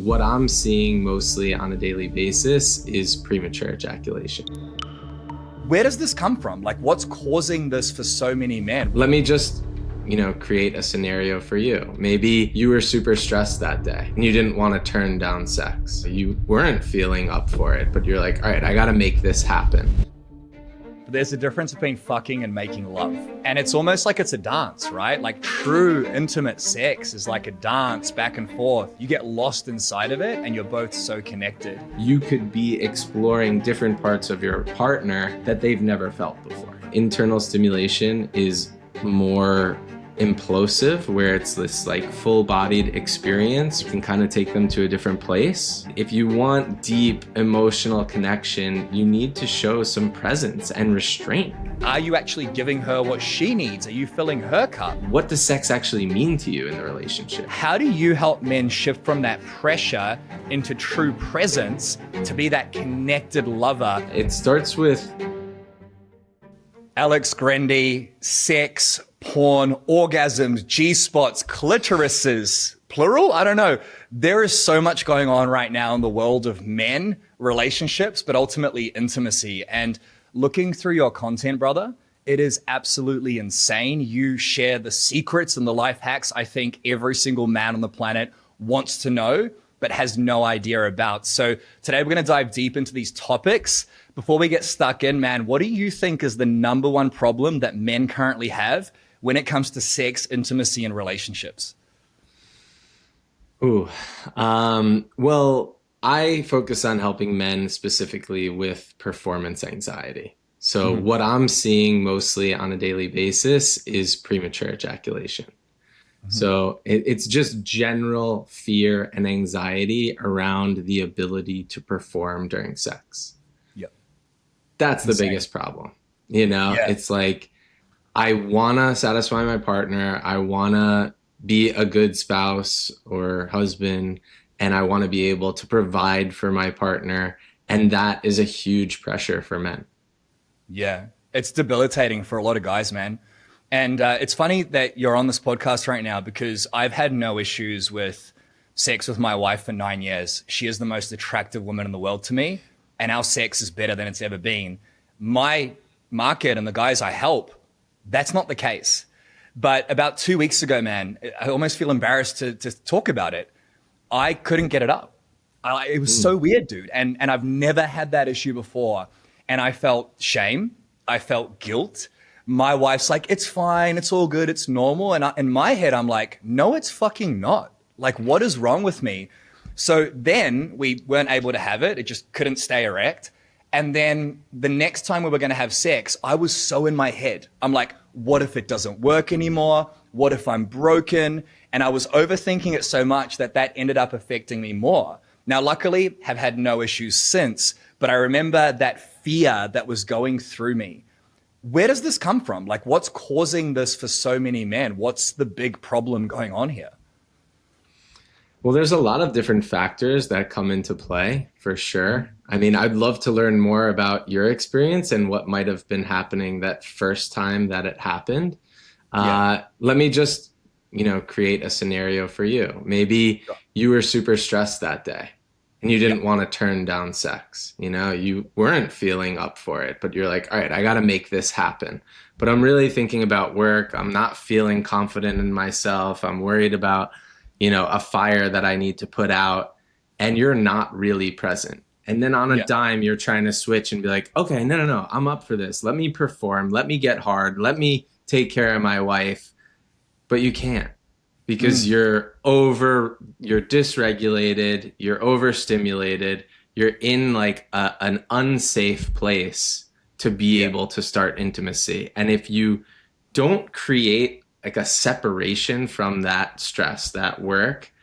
What I'm seeing mostly on a daily basis is premature ejaculation. Where does this come from? Like, what's causing this for so many men? Let me just, create a scenario for you. Maybe you were super stressed that day and you didn't want to turn down sex. You weren't feeling up for it, but you're like, all right, I got to make this happen. There's a difference between fucking and making love. And it's almost like it's a dance, right? Like true intimate sex is like a dance back and forth. You get lost inside of it and you're both so connected. You could be exploring different parts of your partner that they've never felt before. Internal stimulation is more implosive, where it's this like full-bodied experience. You can kind of take them to a different place. If you want deep emotional connection, you need to show some presence and restraint. Are you actually giving her what she needs? Are you filling her cup? What does sex actually mean to you in the relationship? How do you help men shift from that pressure into true presence to be that connected lover? It starts with Alex Grendy, sex, porn, orgasms, G-spots, clitorises, plural? I don't know. There is so much going on right now in the world of men, relationships, but ultimately intimacy. And looking through your content, brother, it is absolutely insane. You share the secrets and the life hacks I think every single man on the planet wants to know, but has no idea about. So today we're going to dive deep into these topics. Before we get stuck in, man, what do you think is the number one problem that men currently have when it comes to sex, intimacy, and relationships? Well, I focus on helping men specifically with performance anxiety. So what I'm seeing mostly on a daily basis is premature ejaculation. So it's just general fear and anxiety around the ability to perform during sex. Yep. That's the biggest problem. It's like, I want to satisfy my partner. I want to be a good spouse or husband, and I want to be able to provide for my partner. And that is a huge pressure for men. Yeah, it's debilitating for a lot of guys, man. And it's funny that you're on this podcast right now because I've had no issues with sex with my wife for 9 years. She is the most attractive woman in the world to me, and our sex is better than it's ever been. My market and the guys I help, that's not the case. But about 2 weeks ago, man, I almost feel embarrassed to talk about it. I couldn't get it up. It was so weird, dude. And I've never had that issue before. And I felt shame. I felt guilt. My wife's like, it's fine. It's all good. It's normal. And in my head, I'm like, no, it's fucking not. Like, what is wrong with me? So then we weren't able to have it. It just couldn't stay erect. And then the next time we were going to have sex, I was so in my head. I'm like, what if it doesn't work anymore? What if I'm broken? And I was overthinking it so much that ended up affecting me more. Now, luckily, have had no issues since, but I remember that fear that was going through me. Where does this come from? Like, what's causing this for so many men? What's the big problem going on here? Well, there's a lot of different factors that come into play, for sure. I mean, I'd love to learn more about your experience and what might have been happening that first time that it happened. Let me just, create a scenario for you. Maybe you were super stressed that day and you didn't want to turn down sex. You weren't feeling up for it, but you're like, all right, I got to make this happen. But I'm really thinking about work. I'm not feeling confident in myself. I'm worried about a fire that I need to put out, and you're not really present. And then on a dime, you're trying to switch and be like, okay, no, I'm up for this. Let me perform. Let me get hard. Let me take care of my wife. But you can't because you're dysregulated, you're overstimulated, you're in like an unsafe place to be able to start intimacy. And if you don't create like a separation from that stress, that work,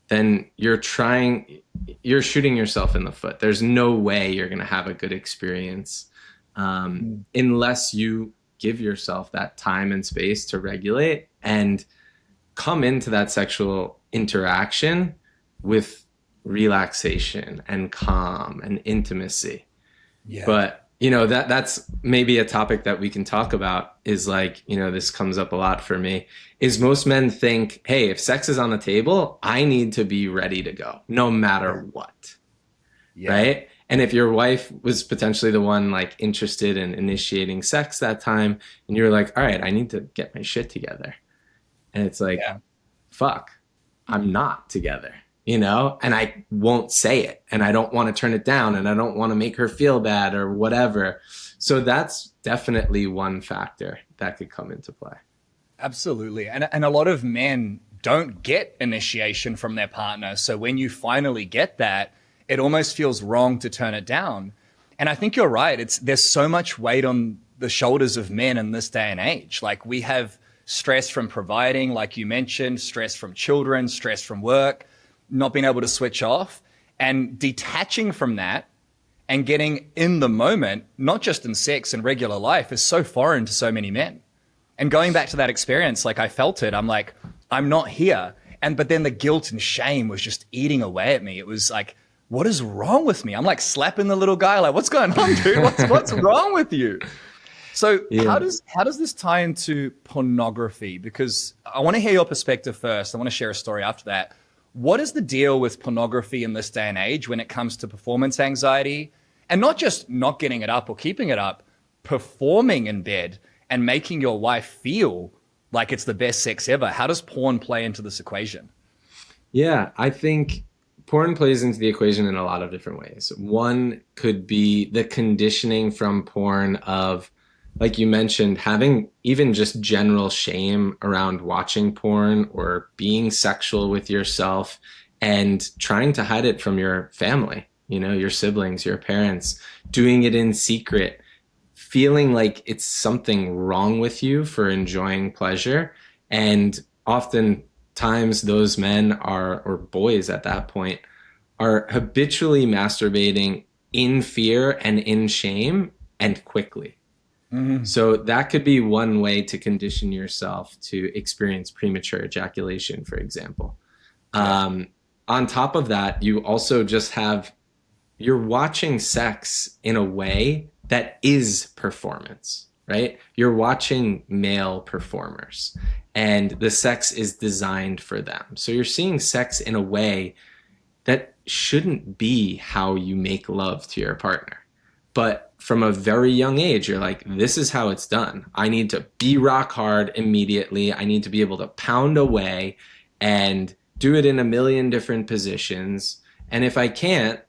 then you're shooting yourself in the foot. There's no way you're going to have a good experience unless you give yourself that time and space to regulate and come into that sexual interaction with relaxation and calm and intimacy. But That's maybe a topic that we can talk about is like, this comes up a lot for me, is most men think, hey, if sex is on the table, I need to be ready to go no matter what, Yeah. right? And if your wife was potentially the one like interested in initiating sex that time, and you're like, all right, I need to get my shit together. And it's like, Yeah. fuck, I'm not together, and I won't say it and I don't want to turn it down and I don't want to make her feel bad or whatever. So that's definitely one factor that could come into play. Absolutely. And a lot of men don't get initiation from their partner. So when you finally get that, it almost feels wrong to turn it down. And I think you're right. There's so much weight on the shoulders of men in this day and age. Like we have stress from providing, like you mentioned, stress from children, stress from work, not being able to switch off, and detaching from that and getting in the moment, not just in sex and regular life, is so foreign to so many men. And going back to that experience, like I felt it, I'm like, I'm not here. But then the guilt and shame was just eating away at me. It was like, what is wrong with me? I'm like slapping the little guy, like, what's going on, dude? What's wrong with you? So Yeah. how does this tie into pornography? Because I want to hear your perspective first. I want to share a story after that. What is the deal with pornography in this day and age when it comes to performance anxiety? And not just not getting it up or keeping it up, performing in bed and making your wife feel like it's the best sex ever. How does porn play into this equation? Yeah, I think porn plays into the equation in a lot of different ways. One could be the conditioning from porn of, like you mentioned, having even just general shame around watching porn or being sexual with yourself and trying to hide it from your family, your siblings, your parents, doing it in secret, feeling like it's something wrong with you for enjoying pleasure. And oftentimes those men are, or boys at that point, are habitually masturbating in fear and in shame and quickly. Mm-hmm. So that could be one way to condition yourself to experience premature ejaculation, for example. Yeah. On top of that, you also just you're watching sex in a way that is performance, right? You're watching male performers and the sex is designed for them. So you're seeing sex in a way that shouldn't be how you make love to your partner. But from a very young age, you're like, this is how it's done. I need to be rock hard immediately. I need to be able to pound away and do it in a million different positions. And if I can't,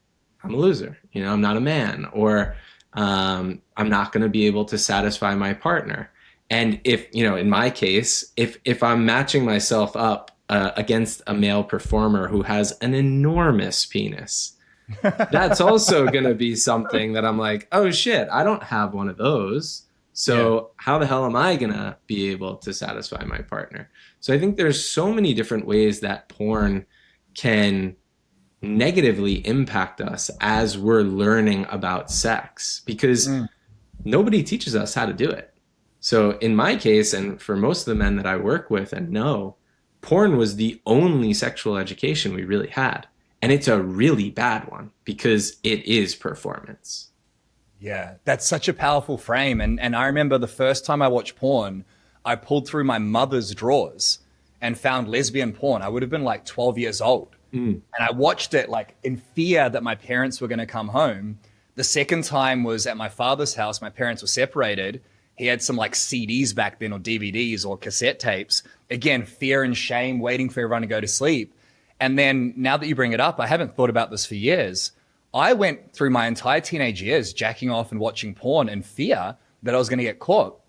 I'm a loser. I'm not a man, or I'm not going to be able to satisfy my partner. And if, in my case, if I'm matching myself up against a male performer who has an enormous penis, that's also going to be something that I'm like, oh shit, I don't have one of those. Yeah. So how the hell am I going to be able to satisfy my partner? So I think there's so many different ways that porn can negatively impact us as we're learning about sex, because Mm. nobody teaches us how to do it. So in my case, and for most of the men that I work with and know, porn was the only sexual education we really had. And it's a really bad one because it is performance. Yeah, that's such a powerful frame. And I remember the first time I watched porn, I pulled through my mother's drawers and found lesbian porn. I would have been like 12 years old. Mm. And I watched it like in fear that my parents were going to come home. The second time was at my father's house. My parents were separated. He had some like CDs back then, or DVDs or cassette tapes. Again, fear and shame, waiting for everyone to go to sleep. And then now that you bring it up, I haven't thought about this for years. I went through my entire teenage years jacking off and watching porn in fear that I was going to get caught.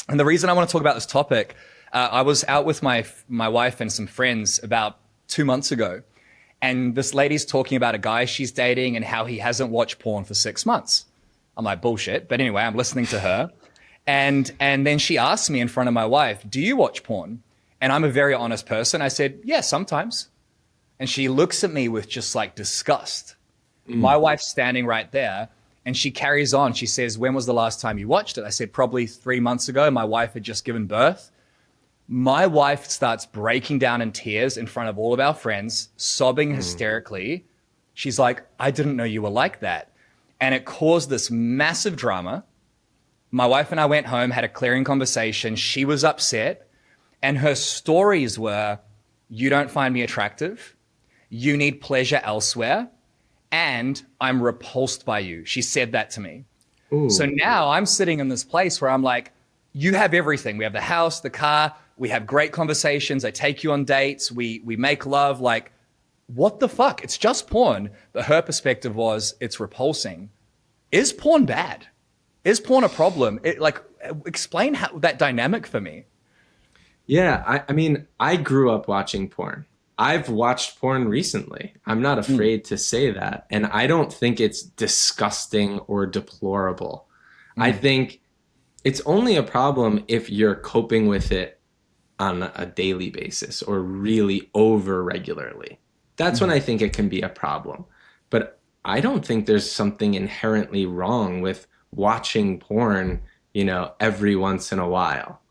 And the reason I want to talk about this topic, I was out with my wife and some friends about 2 months ago. And this lady's talking about a guy she's dating and how he hasn't watched porn for 6 months. I'm like, bullshit. But anyway, I'm listening to her. And then she asked me in front of my wife, do you watch porn? And I'm a very honest person. I said, yeah, sometimes. And she looks at me with just like disgust. My wife's standing right there and she carries on. She says, when was the last time you watched it? I said, probably 3 months ago. My wife had just given birth. My wife starts breaking down in tears in front of all of our friends, sobbing hysterically. She's like, I didn't know you were like that. And it caused this massive drama. My wife and I went home, had a clearing conversation. She was upset. And her stories were, you don't find me attractive. You need pleasure elsewhere. And I'm repulsed by you. She said that to me. So Ooh. now I'm sitting in this place where I'm like, you have everything. We have the house, the car, we have great conversations. I take you on dates. We make love. Like, what the fuck? It's just porn. But her perspective was, it's repulsing. Is porn bad? Is porn a problem? Explain that dynamic for me. Yeah, I mean, I grew up watching porn. I've watched porn recently. I'm not Mm, afraid to say that. And I don't think it's disgusting or deplorable. I mm, think it's only a problem if you're coping with it on a daily basis or really over regularly. That's when mm, I think it can be a problem. But I don't think there's something inherently wrong with watching porn, every once in a while.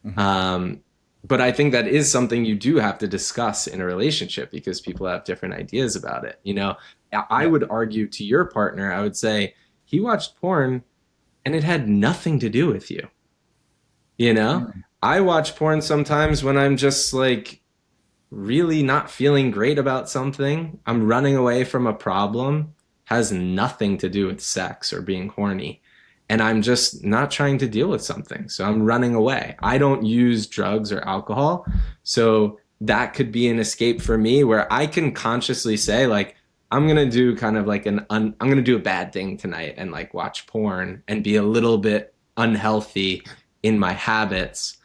mm, Um, but I think that is something you do have to discuss in a relationship because people have different ideas about it. I yeah. would argue to your partner, I would say he watched porn and it had nothing to do with you. You know, Mm, I watch porn sometimes when I'm just like really not feeling great about something. I'm running away from a problem, has nothing to do with sex or being horny. And I'm just not trying to deal with something. So I'm running away. I don't use drugs or alcohol. So that could be an escape for me where I can consciously say, like, I'm going to do kind of like I'm going to do a bad thing tonight and like watch porn and be a little bit unhealthy in my habits.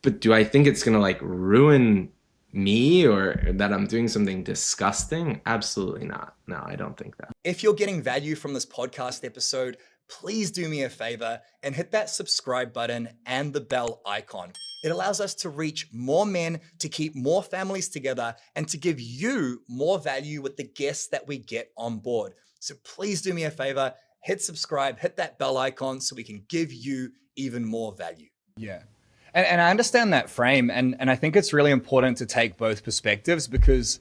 But do I think it's going to like ruin me or that I'm doing something disgusting? Absolutely not. No, I don't think that. If you're getting value from this podcast episode, please do me a favor and hit that subscribe button and the bell icon. It allows us to reach more men, to keep more families together, and to give you more value with the guests that we get on board. So please do me a favor, hit subscribe, hit that bell icon so we can give you even more value. Yeah. And I understand that frame. And I think it's really important to take both perspectives because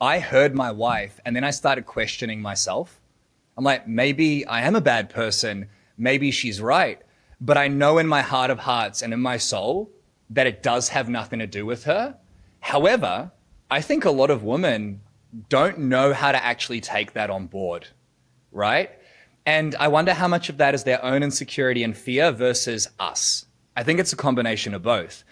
I heard my wife and then I started questioning myself. I'm like, maybe I am a bad person. Maybe she's right. But I know in my heart of hearts and in my soul that it does have nothing to do with her. However, I think a lot of women don't know how to actually take that on board, right? And I wonder how much of that is their own insecurity and fear versus us. I think it's a combination of both.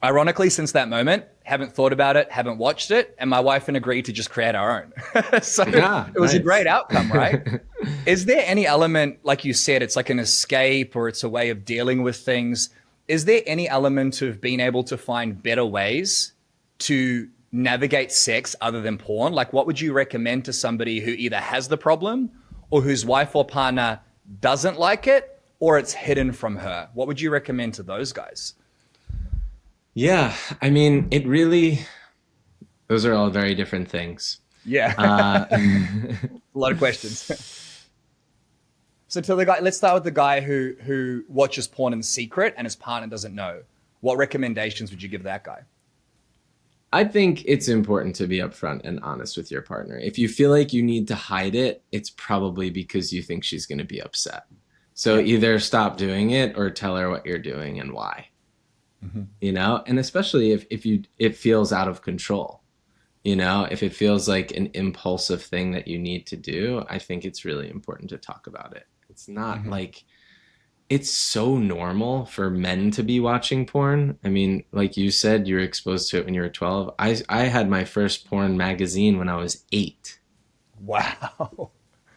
Ironically, since that moment, haven't thought about it, haven't watched it, and my wife and agreed to just create our own. So Yeah, it was a nice. great outcome, right? Is there any element, like you said, it's like an escape or it's a way of dealing with things? Is there any element of being able to find better ways to navigate sex other than porn? Like, what would you recommend to somebody who either has the problem or whose wife or partner doesn't like it or it's hidden from her? What would you recommend to those guys? Yeah, I mean, those are all very different things. Yeah, Uh, a lot of questions. So to the guy, let's start with the guy who watches porn in secret and his partner doesn't know. What recommendations would you give that guy? I think it's important to be upfront and honest with your partner. If you feel like you need to hide it, it's probably because you think she's going to be upset. So Yeah. either stop doing it or tell her what you're doing and why, and especially if it feels out of control, if it feels like an impulsive thing that you need to do, I think it's really important to talk about it. It's not Mm-hmm. like it's so normal for men to be watching porn. I mean, like you said, you were exposed to it when you were 12. I had my first porn magazine when I was 8. Wow.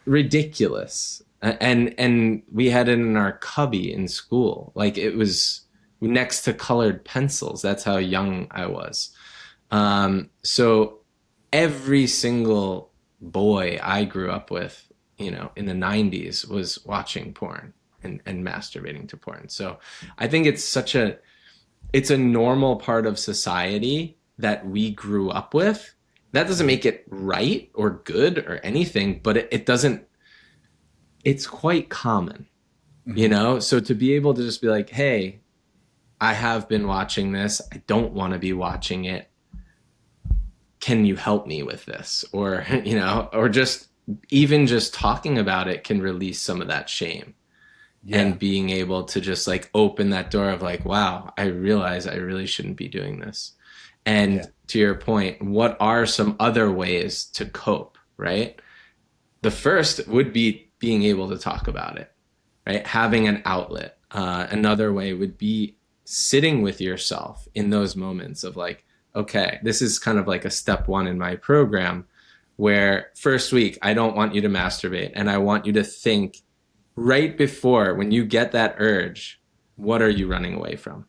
Ridiculous. And we had it in our cubby in school. Like it was next to colored pencils. That's how young I was. So every single boy I grew up with, in the 90s was watching porn and masturbating to porn. So I think it's a normal part of society that we grew up with. That doesn't make it right or good or anything, but it doesn't, it's quite common, Mm-hmm. So to be able to just be like, hey, I have been watching this. I don't want to be watching it. Can you help me with this? Or, or just even just talking about it can release some of that shame, Yeah. and being able to just like open that door of like, wow, I realize I really shouldn't be doing this. Yeah. And to your point, what are some other ways to cope, right? The first would be being able to talk about it, right? Having an outlet. Another way would be sitting with yourself in those moments of like, okay, this is kind of like a step one in my program where first week, I don't want you to masturbate. And I want you to think right before when you get that urge, what are you running away from?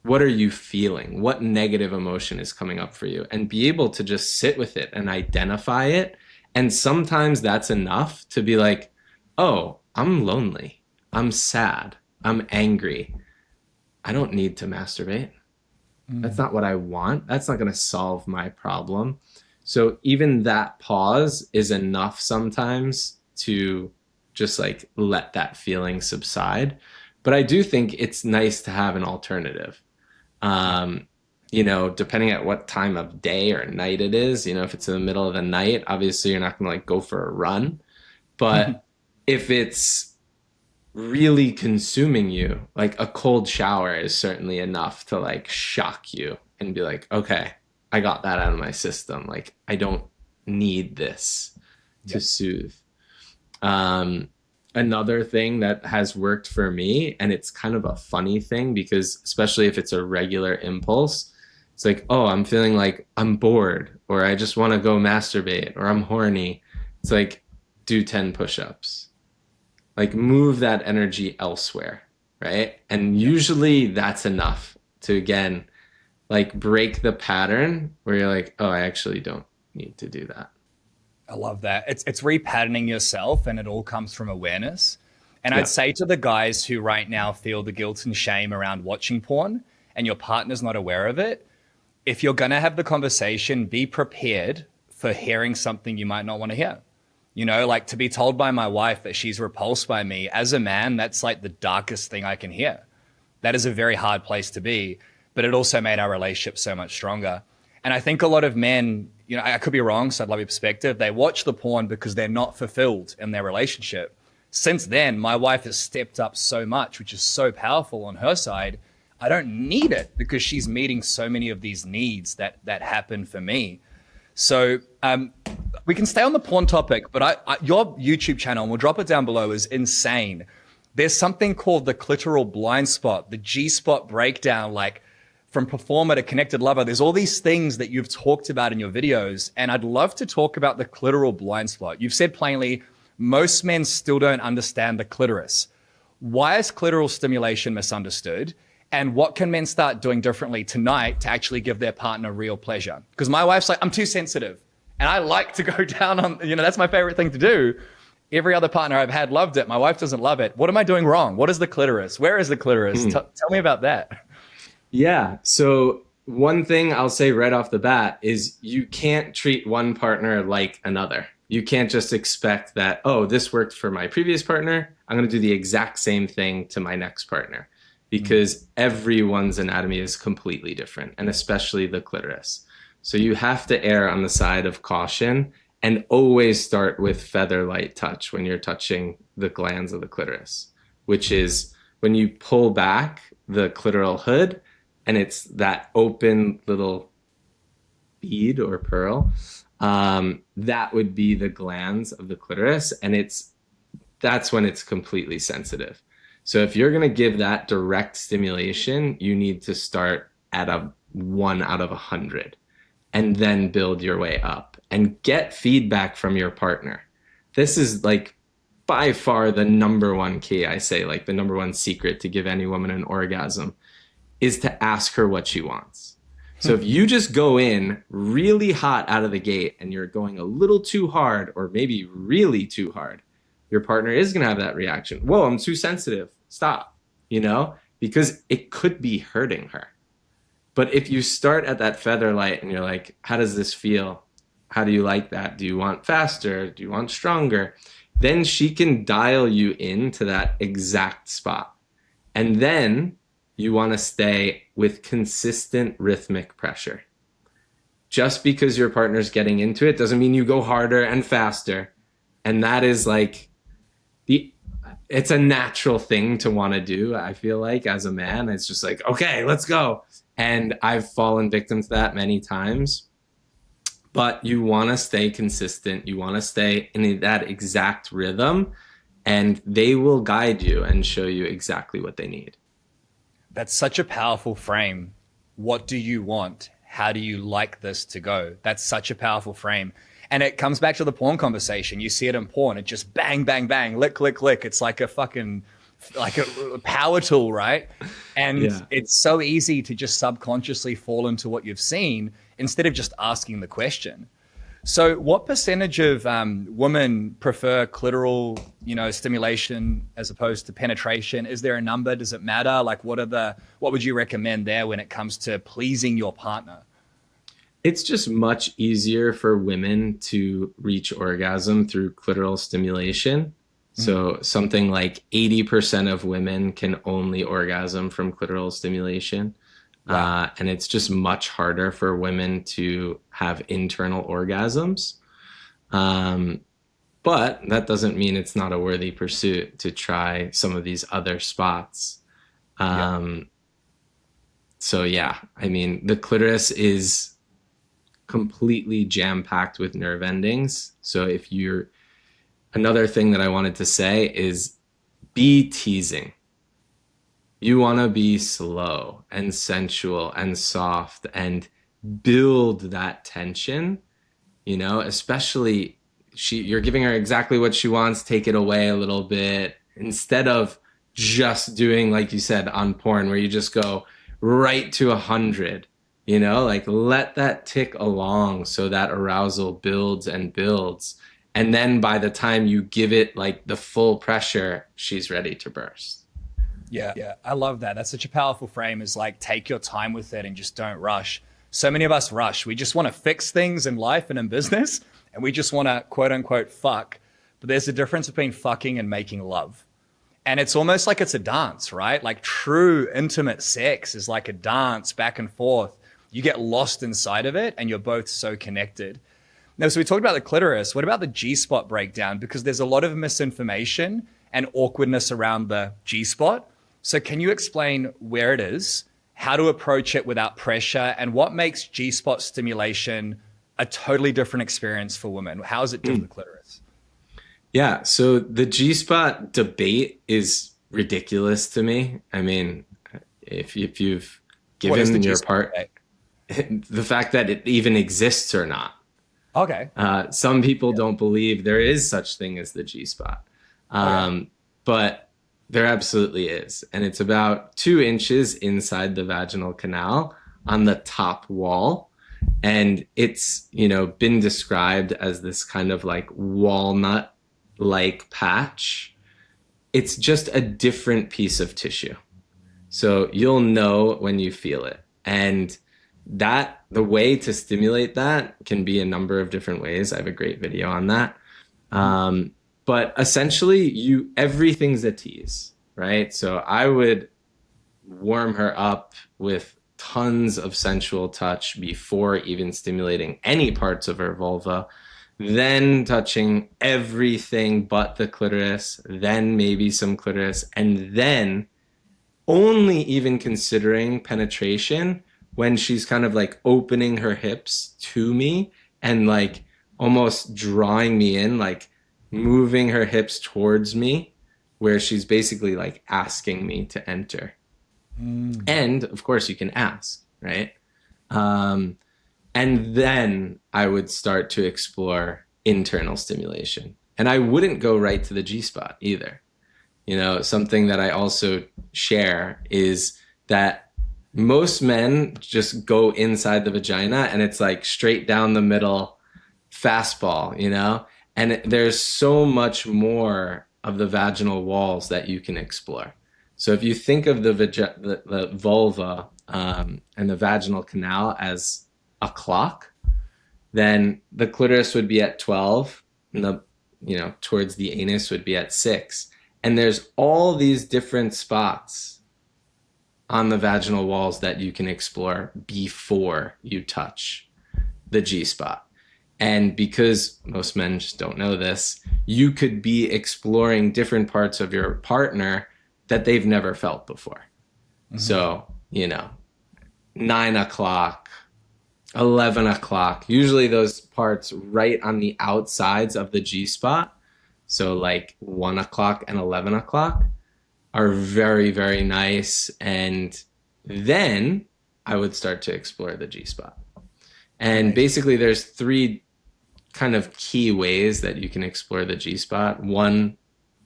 What are you feeling? What negative emotion is coming up for you? And be able to just sit with it and identify it. And sometimes that's enough to be like, oh, I'm lonely. I'm sad. I'm angry. I don't need to masturbate. That's not what I want. That's not going to solve my problem. So even that pause is enough sometimes to just like let that feeling subside. But I do think it's nice to have an alternative. Um, Depending at what time of day or night it is, if it's in the middle of the night, obviously you're not going to like go for a run. But if it's really consuming you, like a cold shower is certainly enough to like shock you and be like, okay, I got that out of my system. Like I don't need this to Yeah. soothe. Um, Another thing that has worked for me, and it's kind of a funny thing because especially if it's a regular impulse, it's like, oh, I'm feeling like I'm bored or I just want to go masturbate or I'm horny. It's like, do 10 push-ups. Like move that energy elsewhere, right? And usually that's enough to again, like break the pattern where you're like, oh, I actually don't need to do that. I love that. It's repatterning yourself, and it all comes from awareness. And I'd Yeah. say to the guys who right now feel the guilt and shame around watching porn and your partner's not aware of it, if you're going to have the conversation, be prepared for hearing something you might not want to hear. Like to be told by my wife that she's repulsed by me as a man, that's like the darkest thing I can hear. That is a very hard place to be, but it also made our relationship so much stronger. And I think a lot of men, I could be wrong, so I'd love your perspective. They watch the porn because they're not fulfilled in their relationship. Since then, my wife has stepped up so much, which is so powerful on her side. I don't need it because she's meeting so many of these needs that happen for me. So we can stay on the porn topic, but your YouTube channel, and we'll drop it down below, is insane. There's something called the clitoral blind spot, the G-spot breakdown, like from performer to connected lover. There's all these things that you've talked about in your videos, and I'd love to talk about the clitoral blind spot. You've said plainly, most men still don't understand the clitoris. Why is clitoral stimulation misunderstood? And what can men start doing differently tonight to actually give their partner real pleasure? Because my wife's like, I'm too sensitive. And I like to go down on, that's my favorite thing to do. Every other partner I've had loved it. My wife doesn't love it. What am I doing wrong? What is the clitoris? Where is the clitoris? Tell me about that. Yeah. So one thing I'll say right off the bat is you can't treat one partner like another. You can't just expect that, oh, this worked for my previous partner. I'm going to do the exact same thing to my next partner because everyone's anatomy is completely different, and especially the clitoris. So you have to err on the side of caution and always start with feather light touch when you're touching the glands of the clitoris, which is when you pull back the clitoral hood and it's that open little bead or pearl. That would be the glands of the clitoris, and that's when it's completely sensitive. So if you're going to give that direct stimulation, you need to start at a 1 out of 100 and then build your way up and get feedback from your partner. This is like by far the number one key, I say, like the number one secret to give any woman an orgasm is to ask her what she wants. So if you just go in really hot out of the gate and you're going a little too hard or maybe really too hard, your partner is going to have that reaction. Whoa, I'm too sensitive. Stop, because it could be hurting her. But if you start at that feather light and you're like, how does this feel? How do you like that? Do you want faster? Do you want stronger? Then she can dial you into that exact spot. And then you want to stay with consistent rhythmic pressure. Just because your partner's getting into it doesn't mean you go harder and faster. And that is like the it's a natural thing to want to do. I feel like as a man, it's just like, okay, let's go. And I've fallen victim to that many times. But you want to stay consistent. You want to stay in that exact rhythm, and they will guide you and show you exactly what they need. That's such a powerful frame. What do you want? How do you like this to go? That's such a powerful frame. And it comes back to the porn conversation. You see it in porn. It just bang, bang, bang, lick, lick, lick. It's like a fucking, like a power tool, right? And Yeah. it's so easy to just subconsciously fall into what you've seen instead of just asking the question. So, what percentage of women prefer clitoral, stimulation as opposed to penetration? Is there a number? Does it matter? Like, what would you recommend there when it comes to pleasing your partner? It's just much easier for women to reach orgasm through clitoral stimulation. So something like 80% of women can only orgasm from clitoral stimulation. Wow. And it's just much harder for women to have internal orgasms. But that doesn't mean it's not a worthy pursuit to try some of these other spots. Yeah. So yeah, I mean, the clitoris is completely jam-packed with nerve endings. So if you're another thing that I wanted to say is be teasing. You want to be slow and sensual and soft and build that tension, especially you're giving her exactly what she wants, take it away a little bit instead of just doing, like you said, on porn where you just go right to 100, like let that tick along so that arousal builds and builds. And then by the time you give it like the full pressure, she's ready to burst. Yeah. Yeah. I love that. That's such a powerful frame, is like, take your time with it and just don't rush. So many of us rush. We just want to fix things in life and in business, and we just want to quote unquote fuck. But there's a difference between fucking and making love. And it's almost like it's a dance, right? Like true intimate sex is like a dance back and forth. You get lost inside of it and you're both so connected. Now, so we talked about the clitoris. What about the G-spot breakdown? Because there's a lot of misinformation and awkwardness around the G-spot. So can you explain where it is, how to approach it without pressure, and what makes G-spot stimulation a totally different experience for women? How is it different with the clitoris? Yeah, so the G-spot debate is ridiculous to me. I mean, if you've What is the given your G-spot part, debate? the fact that it even exists or not. Okay. Some people don't believe there is such thing as the G-spot, Okay. but there absolutely is. And it's about 2 inches inside the vaginal canal on the top wall. And it's, been described as this kind of like walnut-like patch. It's just a different piece of tissue. So you'll know when you feel it. And the way to stimulate that can be a number of different ways. I have a great video on that. But essentially everything's a tease, right? So I would warm her up with tons of sensual touch before even stimulating any parts of her vulva, then touching everything but the clitoris, then maybe some clitoris, and then only even considering penetration when she's kind of like opening her hips to me and like almost drawing me in, like moving her hips towards me, where she's basically like asking me to enter. And of course you can ask, right? And then I would start to explore internal stimulation. And I wouldn't go right to the G spot either. Something that I also share is that most men just go inside the vagina and it's like straight down the middle fastball, and there's so much more of the vaginal walls that you can explore. So if you think of the vulva and the vaginal canal as a clock, then the clitoris would be at 12 and towards the anus would be at 6. And there's all these different spots on the vaginal walls that you can explore before you touch the G spot. And because most men just don't know this, you could be exploring different parts of your partner that they've never felt before. Mm-hmm. So, 9 o'clock, 11 o'clock, usually those parts right on the outsides of the G spot. So, like 1 o'clock and 11 o'clock are very, very nice. And then I would start to explore the G spot. And Amazing. basically, there's three kind of key ways that you can explore the G spot. One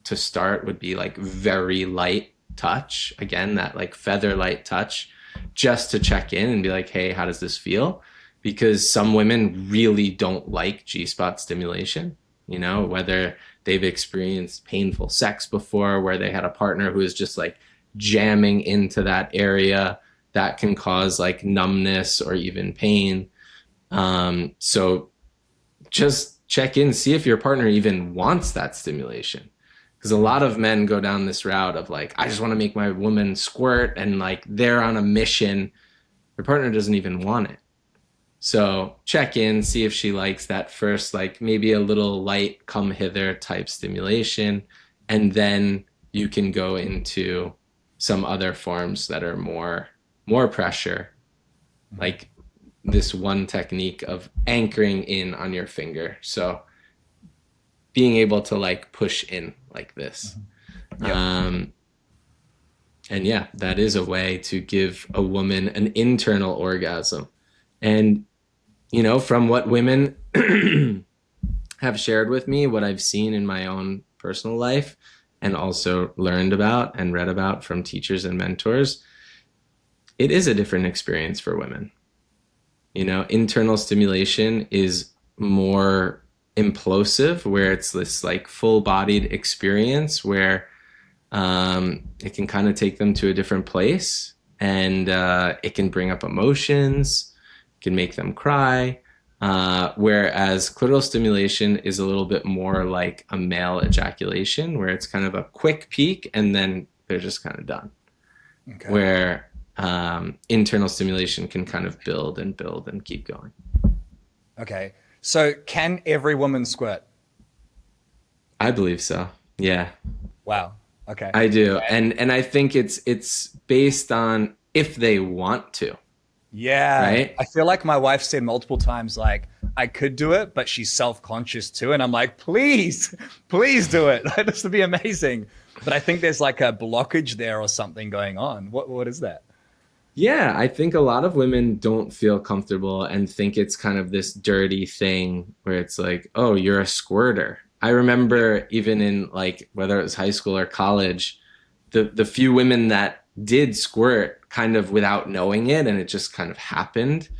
to start would be like very light touch. Again, that like feather light touch, just to check in and be like, hey, how does this feel? Because some women really don't like G spot stimulation, whether they've experienced painful sex before, where they had a partner who is just like jamming into that area that can cause like numbness or even pain. So just check in, see if your partner even wants that stimulation. Because a lot of men go down this route of like, I just want to make my woman squirt, and like they're on a mission. Your partner doesn't even want it. So check in, see if she likes that first, like maybe a little light come hither type stimulation. And then you can go into some other forms that are more pressure, like this one technique of anchoring in on your finger. So being able to like push in like this. Yep. And yeah, that is a way to give a woman an internal orgasm. And, from what women have shared with me, what I've seen in my own personal life, and also learned about and read about from teachers and mentors, it is a different experience for women. Internal stimulation is more implosive, where it's this like full-bodied experience where it can kind of take them to a different place, and it can bring up emotions, can make them cry. Whereas clitoral stimulation is a little bit more like a male ejaculation, where it's kind of a quick peak and then they're just kind of done. Okay. Where internal stimulation can kind of build and build and keep going. Okay. So can every woman squirt? I believe so. Yeah, Wow. Okay. I do. And I think it's based on if they want to, Yeah. right? I feel like my wife said multiple times, like, I could do it, but she's self-conscious too. And I'm like, please, please do it. This would be amazing. But I think there's like a blockage there or something going on. What is that? Yeah, I think a lot of women don't feel comfortable and think it's kind of this dirty thing where it's like, oh, you're a squirter. I remember even in like whether it was high school or college, the few women that did squirt kind of without knowing it, and it just kind of happened,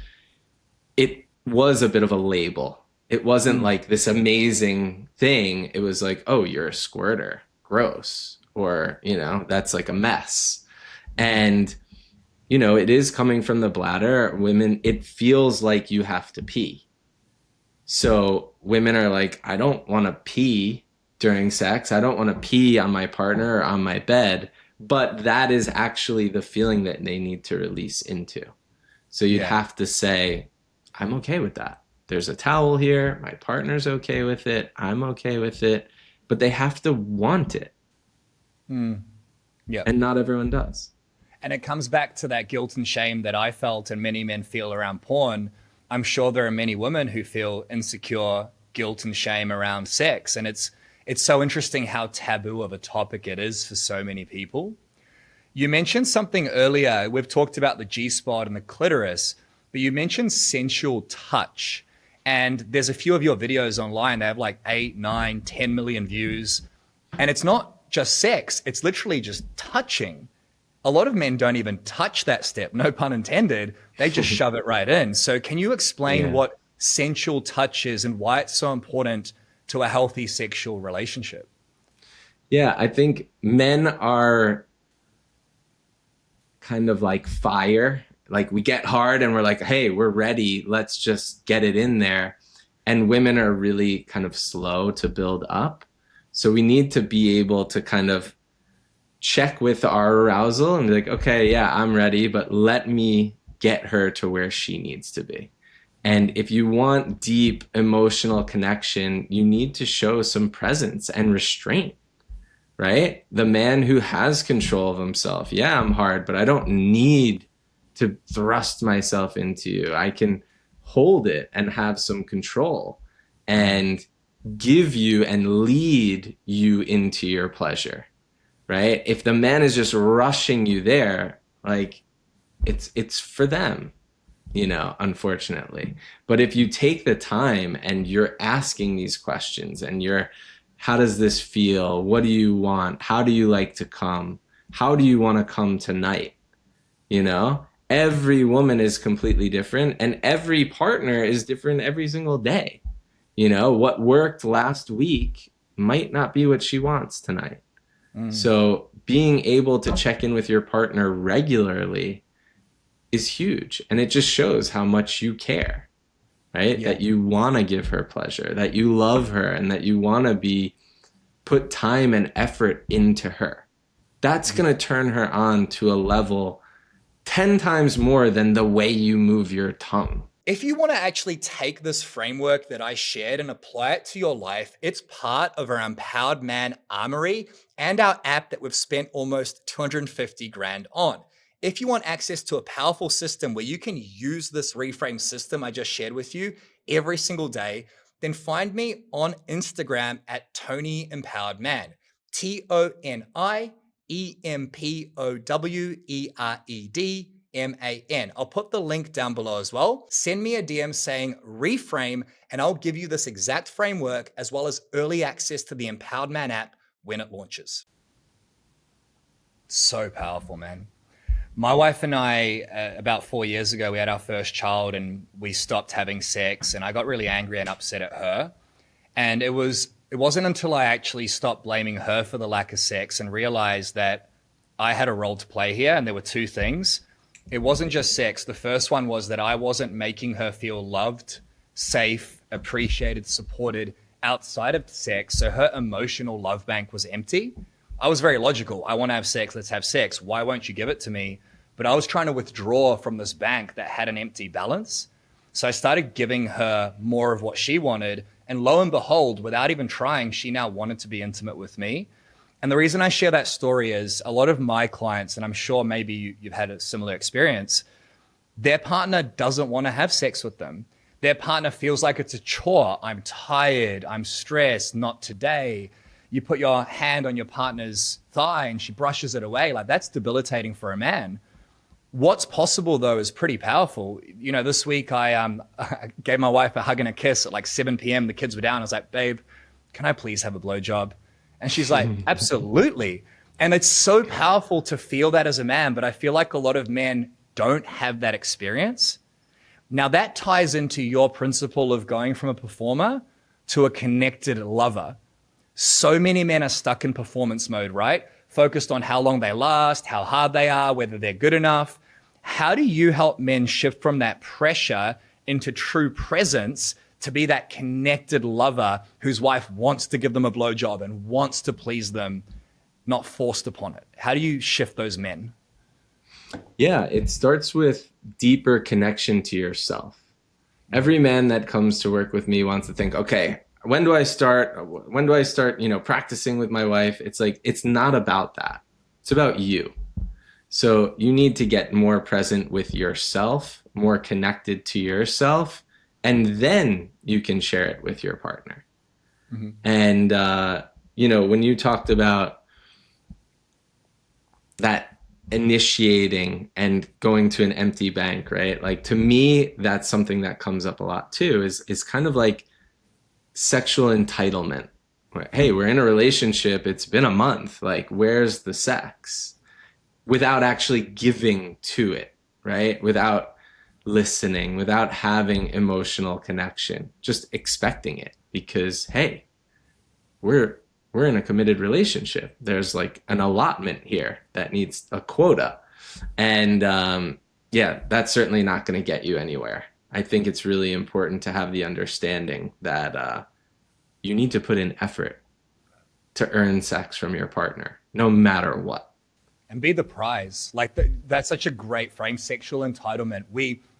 it was a bit of a label. It wasn't like this amazing thing. It was like, oh, you're a squirter. Gross. Or, that's like a mess. And it is coming from the bladder. Women, it feels like you have to pee. So women are like, I don't want to pee during sex. I don't want to pee on my partner or on my bed. But that is actually the feeling that they need to release into. So you'd have to say, I'm okay with that. There's a towel here. My partner's okay with it. I'm okay with it. But they have to want it. Yeah. And not everyone does. And it comes back to that guilt and shame that I felt and many men feel around porn. I'm sure there are many women who feel insecure, guilt and shame around sex. And it's so interesting how taboo of a topic it is for so many people. You mentioned something earlier. We've talked about the G-spot and the clitoris, but you mentioned sensual touch. And there's a few of your videos online. They have like 8, 9, 10 million views. And it's not just sex. It's literally just touching. A lot of men don't even touch that step, no pun intended. They just shove it right in. So can you explain what sensual touch is and why it's so important to a healthy sexual relationship? Yeah, I think men are kind of like fire. Like we get hard and we're like, hey, we're ready. Let's just get it in there. And women are really kind of slow to build up. So we need to be able to kind of check with our arousal and be like, okay, yeah, I'm ready, but let me get her to where she needs to be. And if you want deep emotional connection, you need to show some presence and restraint, right? The man who has control of himself. Yeah, I'm hard, but I don't need to thrust myself into you. I can hold it and have some control and give you and lead you into your pleasure, right? If the man is just rushing you there, like it's for them, unfortunately. But if you take the time and you're asking these questions and you're, how does this feel? What do you want? How do you like to come? How do you want to come tonight? Every woman is completely different and every partner is different every single day. What worked last week might not be what she wants tonight. So being able to check in with your partner regularly is huge. And it just shows how much you care, right? Yeah. That you want to give her pleasure, that you love her, and that you want to put time and effort into her. That's going to turn her on to a level 10 times more than the way you move your tongue. If you want to actually take this framework that I shared and apply it to your life, it's part of our Empowered Man Armory and our app that we've spent almost 250 grand on. If you want access to a powerful system where you can use this reframe system I just shared with you every single day, then find me on Instagram at Tony Empowered Man. TonyEmpoweredMan. I'll put the link down below as well. Send me a DM saying reframe, and I'll give you this exact framework as well as early access to the Empowered Man app when it launches. So powerful, man. My wife and I, about 4 years ago, we had our first child and we stopped having sex, and I got really angry and upset at her. And it wasn't until I actually stopped blaming her for the lack of sex and realized that I had a role to play here. And there were two things. It wasn't just sex. The first one was that I wasn't making her feel loved, safe, appreciated, supported outside of sex. So her emotional love bank was empty. I was very logical. I want to have sex. Let's have sex. Why won't you give it to me? But I was trying to withdraw from this bank that had an empty balance. So I started giving her more of what she wanted. And lo and behold, without even trying, she now wanted to be intimate with me. And the reason I share that story is a lot of my clients, and I'm sure maybe you've had a similar experience, their partner doesn't want to have sex with them. Their partner feels like it's a chore. I'm tired. I'm stressed. Not today. You put your hand on your partner's thigh and she brushes it away. Like, that's debilitating for a man. What's possible, though, is pretty powerful. This week I gave my wife a hug and a kiss at like 7 p.m. The kids were down. I was like, babe, can I please have a blowjob? And she's like, absolutely. And it's so powerful to feel that as a man, but I feel like a lot of men don't have that experience. Now, that ties into your principle of going from a performer to a connected lover. So many men are stuck in performance mode, right? Focused on how long they last, how hard they are, whether they're good enough. How do you help men shift from that pressure into true presence to be that connected lover whose wife wants to give them a blowjob and wants to please them, not forced upon it? How do you shift those men? Yeah, it starts with deeper connection to yourself. Every man that comes to work with me wants to think, okay, when do I start, practicing with my wife? It's like, it's not about that. It's about you. So you need to get more present with yourself, more connected to yourself, and then you can share it with your partner. Mm-hmm. And, when you talked about that initiating and going to an empty bank, right? Like, to me, that's something that comes up a lot too, is kind of like sexual entitlement. Hey, we're in a relationship. It's been a month. Like, where's the sex? Without actually giving to it, right? Without listening, without having emotional connection, just expecting it because, hey, we're in a committed relationship. There's like an allotment here that needs a quota. And that's certainly not going to get you anywhere. I think it's really important to have the understanding that you need to put in effort to earn sex from your partner, no matter what. And be the prize. Like, that's such a great frame, sexual entitlement.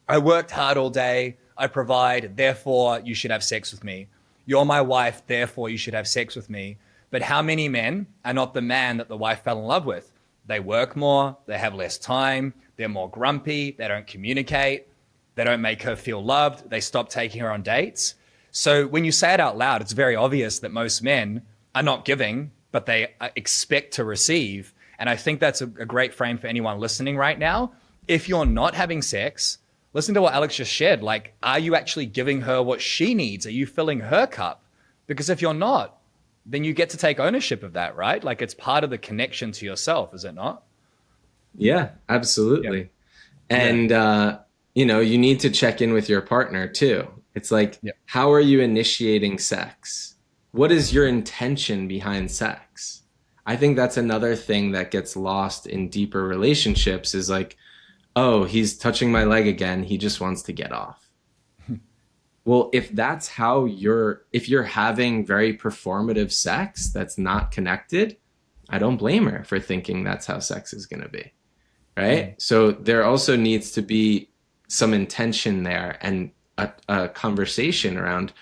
I worked hard all day. I provide, therefore you should have sex with me. You're my wife, therefore you should have sex with me. But how many men are not the man that the wife fell in love with? They work more, they have less time, they're more grumpy, they don't communicate, they don't make her feel loved, they stop taking her on dates. So when you say it out loud, it's very obvious that most men are not giving, but they expect to receive. And I think that's a great frame for anyone listening right now. If you're not having sex, listen to what Alex just shared. Like, are you actually giving her what she needs? Are you filling her cup? Because if you're not, then you get to take ownership of that, right? Like, it's part of the connection to yourself, is it not? Yeah, Yeah. absolutely. Yeah. And you need to check in with your partner too. It's like, Yeah. how are you initiating sex? What is your intention behind sex? I think that's another thing that gets lost in deeper relationships is like, oh, he's touching my leg again. He just wants to get off. Well, if you're having very performative sex that's not connected, I don't blame her for thinking that's how sex is going to be. Mm. Right. So there also needs to be some intention there and a conversation around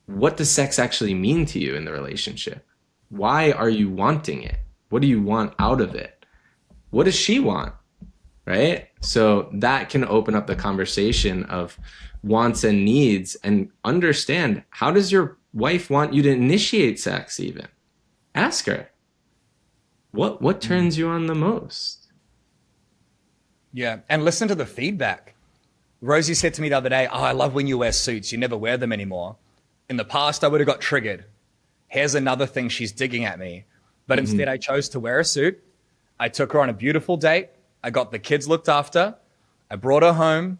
what does sex actually mean to you in the relationship? Why are you wanting it? What do you want out of it? What does she want? Right? So that can open up the conversation of wants and needs and understand how does your wife want you to initiate sex even? Ask her. What Mm. turns you on the most? Yeah. And listen to the feedback. Rosie said to me the other day, oh, I love when you wear suits. You never wear them anymore. In the past, I would have got triggered. Here's another thing she's digging at me. But instead, Mhm. I chose to wear a suit. I took her on a beautiful date. I got the kids looked after. I brought her home.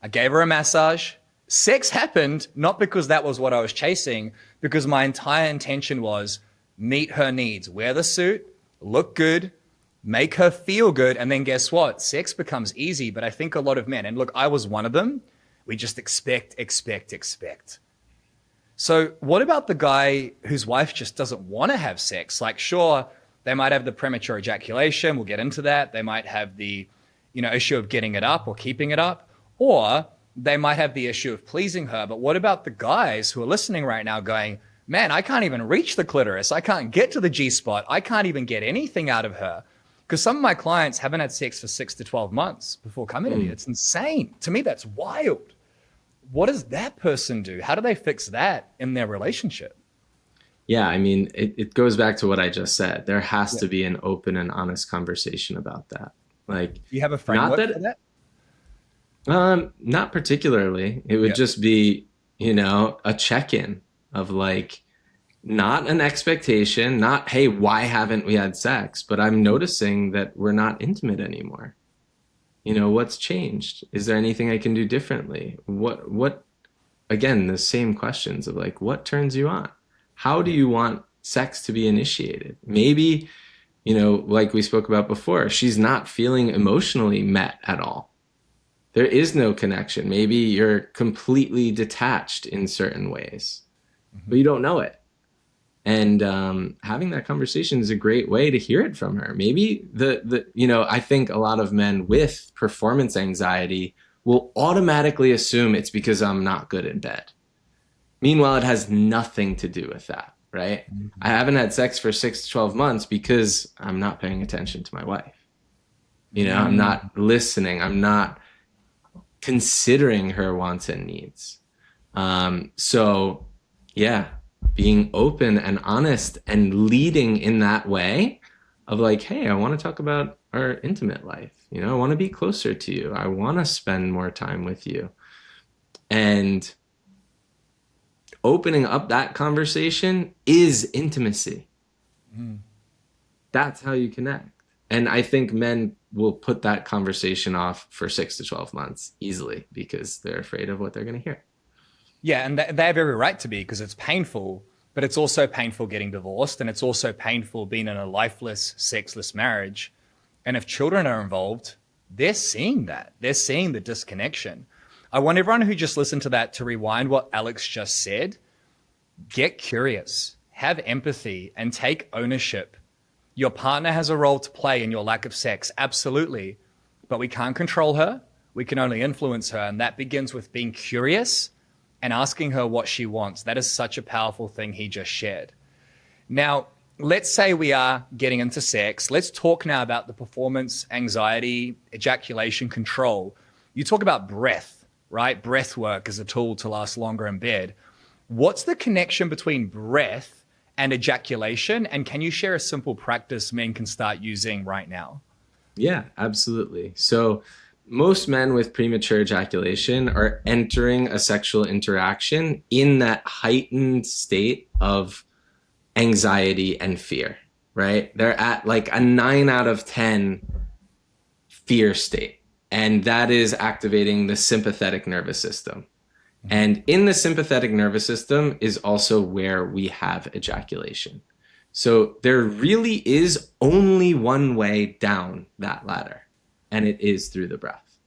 I gave her a massage. Sex happened, not because that was what I was chasing, because my entire intention was meet her needs, wear the suit, look good, make her feel good. And then guess what? Sex becomes easy. But I think a lot of men, and look, I was one of them, we just expect, expect, expect. So, what about the guy whose wife just doesn't want to have sex? Like, sure, they might have the premature ejaculation. We'll get into that. They might have the, issue of getting it up or keeping it up, or they might have the issue of pleasing her. But what about the guys who are listening right now, going, "Man, I can't even reach the clitoris. I can't get to the G spot. I can't even get anything out of her." Because some of my clients haven't had sex for 6 to 12 months before coming to me. Mm. It's insane. To me, that's wild. What does that person do? How do they fix that in their relationship? Yeah, I mean, it goes back to what I just said. There has Yeah. to be an open and honest conversation about that. Like, Do you have a not framework for that, that? not particularly. It would Yeah. just be, a check-in of like, not an expectation, not, hey, why haven't we had sex? But I'm noticing that we're not intimate anymore. What's changed? Is there anything I can do differently? Again, the same questions of like, what turns you on? How do Yeah. you want sex to be initiated? Maybe, like we spoke about before, she's not feeling emotionally met at all. There is no connection. Maybe you're completely detached in certain ways, but Mhm. you don't know it. And having that conversation is a great way to hear it from her. Maybe I think a lot of men with performance anxiety will automatically assume it's because I'm not good in bed. Meanwhile, it has nothing to do with that, right? I Mhm. haven't had sex for 6 to 12 months because I'm not paying attention to my wife. I'm Mm. not listening. I'm not considering her wants and needs. So, yeah, being open and honest and leading in that way of like, hey, I want to talk about our intimate life. I want to be closer to you. I want to spend more time with you. And opening up that conversation is intimacy. Mm. That's how you connect. And I think men will put that conversation off for 6 to 12 months easily because they're afraid of what they're going to hear. Yeah, and they have every right to be because it's painful, but it's also painful getting divorced, and it's also painful being in a lifeless, sexless marriage. And if children are involved, they're seeing that. They're seeing the disconnection. I want everyone who just listened to that to rewind what Alex just said. Get curious, have empathy, and take ownership. Your partner has a role to play in your lack of sex, absolutely. But we can't control her. We can only influence her. And that begins with being curious and asking her what she wants. That is such a powerful thing he just shared. Now, let's say we are getting into sex. Let's talk now about the performance, anxiety, ejaculation control. You talk about breath, right? Breath work as a tool to last longer in bed. What's the connection between breath and ejaculation? And can you share a simple practice men can start using right now? Yeah, absolutely. So most men with premature ejaculation are entering a sexual interaction in that heightened state of anxiety and fear, right? They're at like a 9 out of 10 fear state. And that is activating the sympathetic nervous system. And in the sympathetic nervous system is also where we have ejaculation. So there really is only one way down that ladder, and it is through the breath.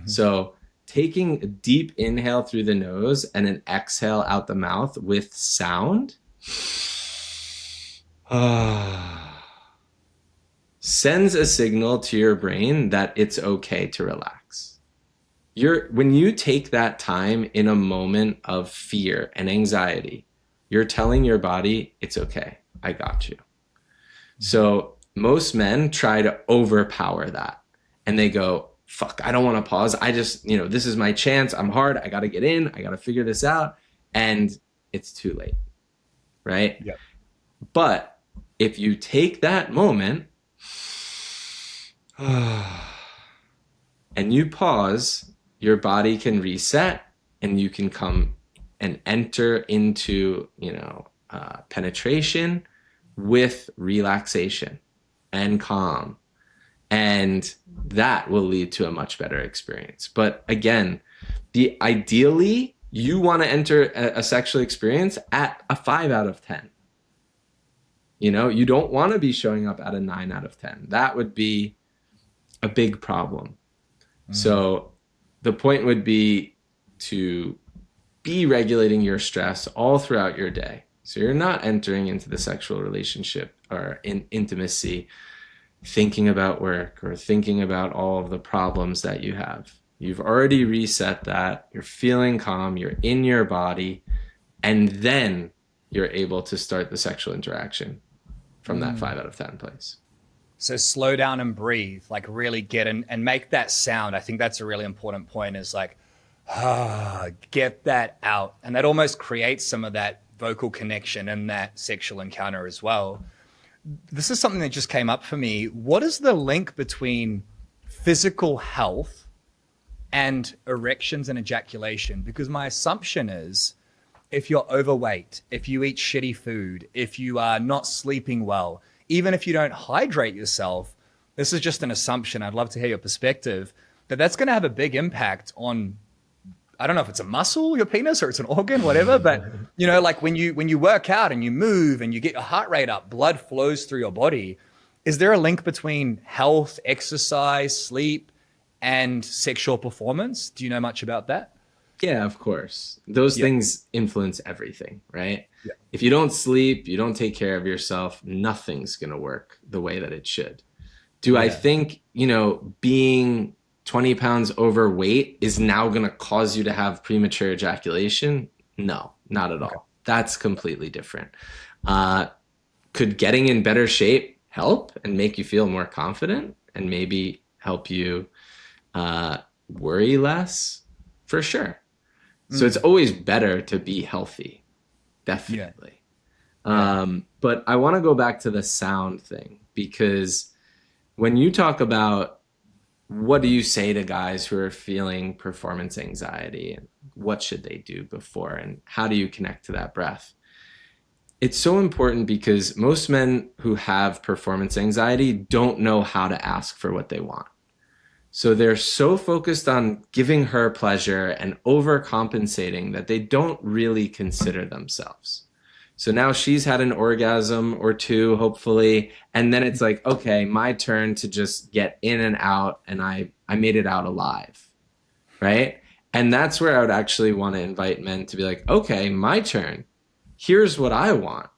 So taking a deep inhale through the nose and an exhale out the mouth with sound sends a signal to your brain that it's okay to relax. When you take that time in a moment of fear and anxiety, you're telling your body, it's okay, I got you. So most men try to overpower that and they go, fuck, I don't want to pause. I just, this is my chance. I'm hard. I got to get in. I got to figure this out. And it's too late. Right? Yep. But if you take that moment and you pause, your body can reset and you can come and enter into, penetration with relaxation and calm. And that will lead to a much better experience. But again, ideally, you want to enter a sexual experience at a 5 out of 10. You don't want to be showing up at a 9 out of 10. That would be a big problem. So the point would be to be regulating your stress all throughout your day. So you're not entering into the sexual relationship or in intimacy thinking about work or thinking about all of the problems that you have. You've already reset that. You're feeling calm. You're in your body. And then you're able to start the sexual interaction from that 5 out of 10 place. So slow down and breathe, like really get in and make that sound. I think that's a really important point is like, get that out. And that almost creates some of that vocal connection in that sexual encounter as well. This is something that just came up for me. What is the link between physical health and erections and ejaculation? Because my assumption is if you're overweight, if you eat shitty food, if you are not sleeping well, even if you don't hydrate yourself, this is just an assumption. I'd love to hear your perspective, that's going to have a big impact on, I don't know if it's a muscle, your penis, or it's an organ, whatever. But, like when you work out and you move and you get your heart rate up, blood flows through your body. Is there a link between health, exercise, sleep, and sexual performance? Do you know much about that? Yeah, of course. Those things influence everything, right? Yeah. If you don't sleep, you don't take care of yourself, nothing's going to work the way that it should. Do I think, being 20 pounds overweight is now going to cause you to have premature ejaculation? No, not at all. That's completely different. Could getting in better shape help and make you feel more confident and maybe help you worry less? For sure. So it's always better to be healthy. Definitely. But I want to go back to the sound thing, because when you talk about what do you say to guys who are feeling performance anxiety and what should they do before and how do you connect to that breath? It's so important because most men who have performance anxiety don't know how to ask for what they want. So they're so focused on giving her pleasure and overcompensating that they don't really consider themselves. So now she's had an orgasm or two, hopefully, and then it's like, okay, my turn to just get in and out, and I made it out alive, right? And that's where I would actually want to invite men to be like, okay, my turn. Here's what I want.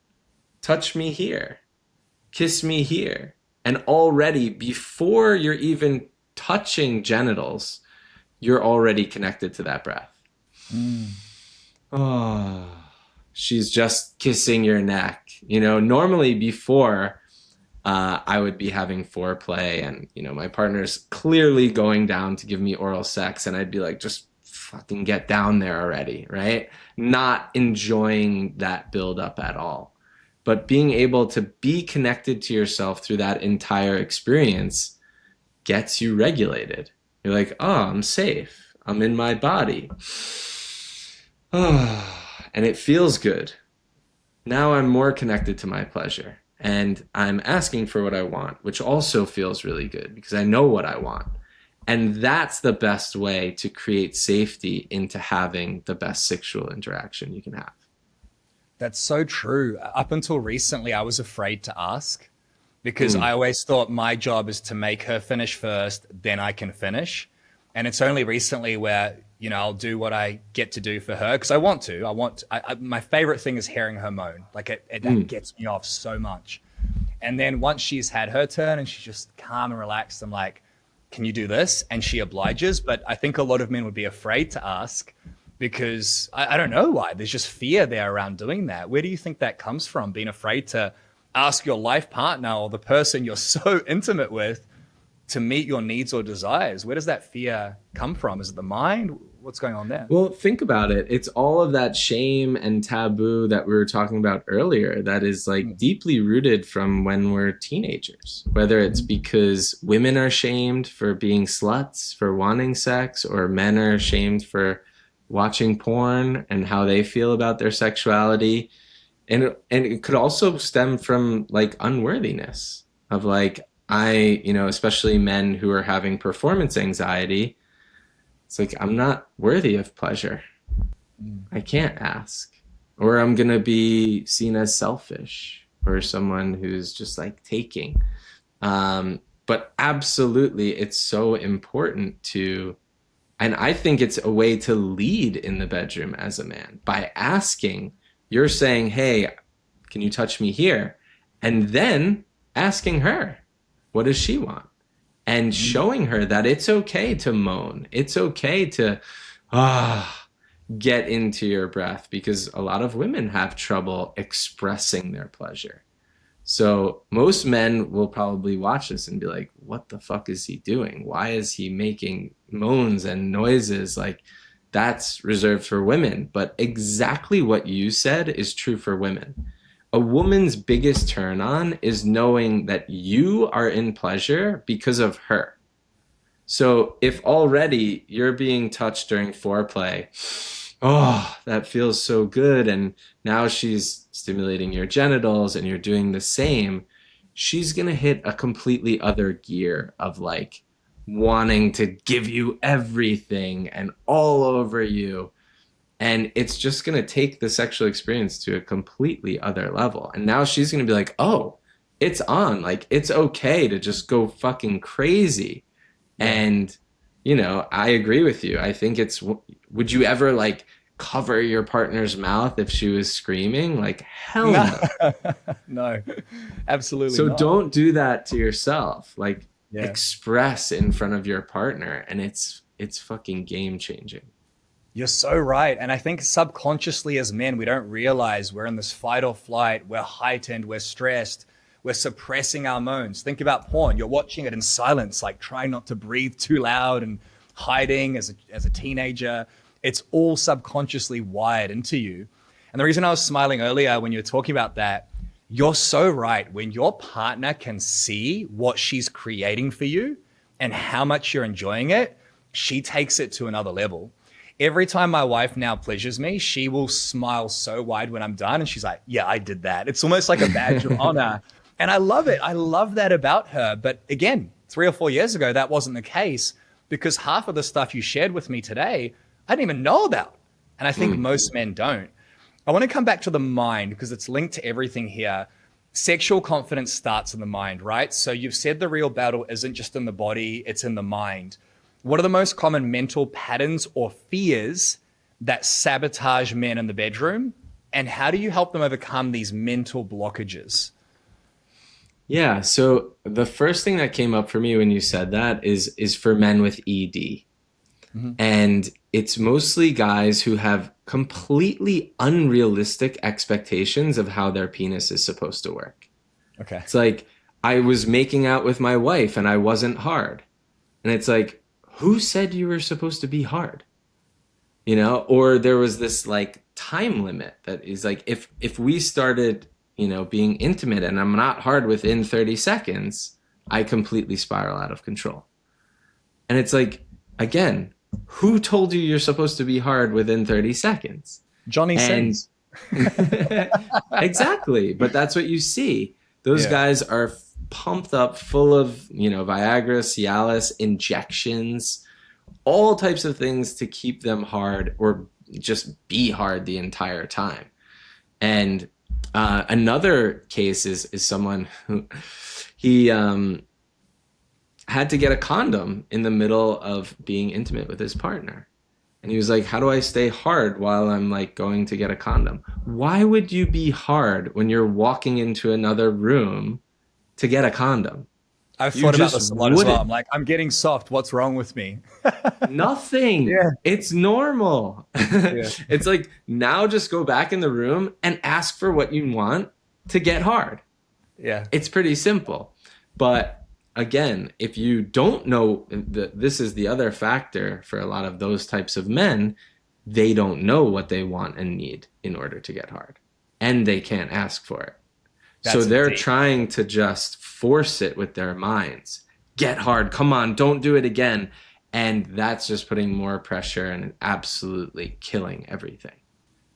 Touch me here. Kiss me here. And already, before you're even touching genitals, you're already connected to that breath. Mm. Oh, she's just kissing your neck. Normally before I would be having foreplay and, my partner's clearly going down to give me oral sex. And I'd be like, just fucking get down there already, right? Not enjoying that build up at all. But being able to be connected to yourself through that entire experience gets you regulated. You're like, oh, I'm safe. I'm in my body. And it feels good. Now I'm more connected to my pleasure and I'm asking for what I want, which also feels really good because I know what I want. And that's the best way to create safety into having the best sexual interaction you can have. That's so true. Up until recently, I was afraid to ask because I Mm, always thought my job is to make her finish first, then I can finish. And it's only recently where, I'll do what I get to do for her because I want to. My favorite thing is hearing her moan. Like that mm. gets me off so much. And then once she's had her turn and she's just calm and relaxed, I'm like, can you do this? And she obliges. But I think a lot of men would be afraid to ask because I don't know why. There's just fear there around doing that. Where do you think that comes from? Being afraid to ask your life partner or the person you're so intimate with to meet your needs or desires. Where does that fear come from? Is it the mind? What's going on there? Well, think about it. It's all of that shame and taboo that we were talking about earlier that is like Mm, deeply rooted from when we're teenagers. Whether it's mm, because women are shamed for being sluts, for wanting sex, or men are shamed for watching porn and how they feel about their sexuality. And it could also stem from like unworthiness of like, especially men who are having performance anxiety. It's like, I'm not worthy of pleasure. mm. I can't ask. Or I'm going to be seen as selfish or someone who's just like taking. But absolutely, it's so important to, and I think it's a way to lead in the bedroom as a man by asking, you're saying, hey, can you touch me here? And then asking her, what does she want? And showing her that it's okay to moan. It's okay to ah get into your breath because a lot of women have trouble expressing their pleasure. So most men will probably watch this and be like, what the fuck is he doing? Why is he making moans and noises? Like that's reserved for women. But exactly what you said is true for women. A woman's biggest turn on is knowing that you are in pleasure because of her. So if already you're being touched during foreplay, oh, that feels so good. And now she's stimulating your genitals and you're doing the same. She's going to hit a completely other gear of like wanting to give you everything and all over you. And it's just going to take the sexual experience to a completely other level. And now she's going to be like, oh, it's on. Like, it's okay to just go fucking crazy. Yeah. And, I agree with you. I think would you ever like cover your partner's mouth if she was screaming? Like, hell No, no. no, absolutely So not. don't do that to yourself. Like, Yeah. express in front of your partner. And it's fucking game changing. You're so right. And I think subconsciously as men, we don't realize we're in this fight or flight, we're heightened, we're stressed, we're suppressing our moans. Think about porn. You're watching it in silence, like trying not to breathe too loud and hiding as a teenager. It's all subconsciously wired into you. And the reason I was smiling earlier when you were talking about that, you're so right. When your partner can see what she's creating for you and how much you're enjoying it, she takes it to another level. Every time my wife now pleasures me, she will smile so wide when I'm done. And she's like, yeah, I did that. It's almost like a badge of honor. And I love it. I love that about her. But again, 3 or 4 years ago, that wasn't the case because half of the stuff you shared with me today, I didn't even know about. And I think Mm, most men don't. I want to come back to the mind because it's linked to everything here. Sexual confidence starts in the mind, right? So you've said the real battle isn't just in the body, it's in the mind. What are the most common mental patterns or fears that sabotage men in the bedroom? And how do you help them overcome these mental blockages? yeah. So the first thing that came up for me when you said that is for men with ED. And it's mostly guys who have completely unrealistic expectations of how their penis is supposed to work. Okay. It's like, I was making out with my wife and I wasn't hard. And it's like, who said you were supposed to be hard? You know, or there was this like time limit that is like, if we started, being intimate and I'm not hard within 30 seconds, I completely spiral out of control. And it's like, again, who told you you're supposed to be hard within 30 seconds? Johnny And Sins. exactly, but that's what you see. Those Yeah. guys are pumped up full of, Viagra, Cialis, injections, all types of things to keep them hard or just be hard the entire time. And another case is someone who he had to get a condom in the middle of being intimate with his partner. And he was like, how do I stay hard while I'm like going to get a condom? Why would you be hard when you're walking into another room to get a condom? I've You thought about just this a lot as well. wouldn't. I'm like, I'm getting soft. What's wrong with me? Nothing. Yeah. It's normal. Yeah. It's like, now just go back in the room and ask for what you want to get hard. Yeah. It's pretty simple. But again, if you don't know, this is the other factor for a lot of those types of men, they don't know what they want and need in order to get hard. And they can't ask for it. So they're deep. trying to just force it with their minds. Get hard. Come on. Don't do it again. And that's just putting more pressure and absolutely killing everything.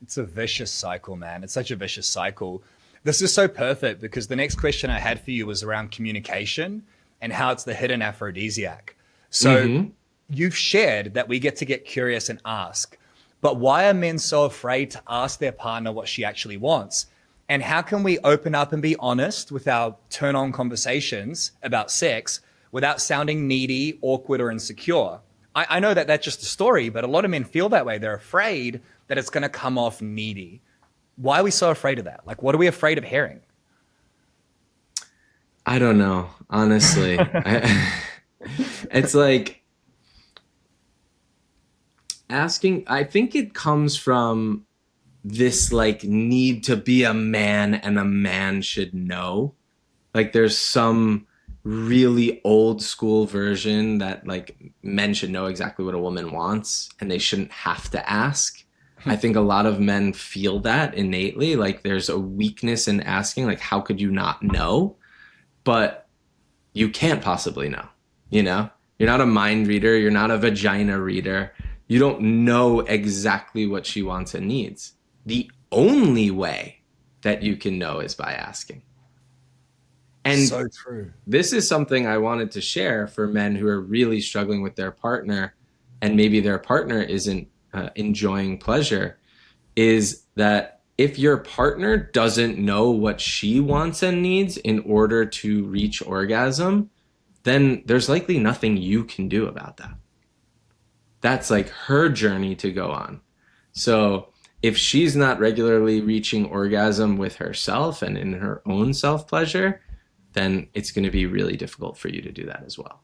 It's a vicious cycle, man. It's such a vicious cycle. This is so perfect because the next question I had for you was around communication and how it's the hidden aphrodisiac. So you've shared that we get to get curious and ask, but why are men so afraid to ask their partner what she actually wants? And how can we open up and be honest with our turn on conversations about sex without sounding needy, awkward, or insecure? I know that that's just a story, but a lot of men feel that way. They're afraid that it's going to come off needy. Why are we so afraid of that? Like, what are we afraid of hearing? I don't know, honestly. It's like asking, I think it comes from this like need to be a man and a man should know. Like there's some really old school version that like men should know exactly what a woman wants and they shouldn't have to ask. I think a lot of men feel that innately, like there's a weakness in asking, like how could you not know? But you can't possibly know, You're not a mind reader, you're not a vagina reader. You don't know exactly what she wants and needs. The only way that you can know is by asking. And so true. This is something I wanted to share for men who are really struggling with their partner and maybe their partner isn't enjoying pleasure, is that if your partner doesn't know what she wants and needs in order to reach orgasm, then there's likely nothing you can do about that. That's like her journey to go on. So if she's not regularly reaching orgasm with herself and in her own self-pleasure, then it's going to be really difficult for you to do that as well.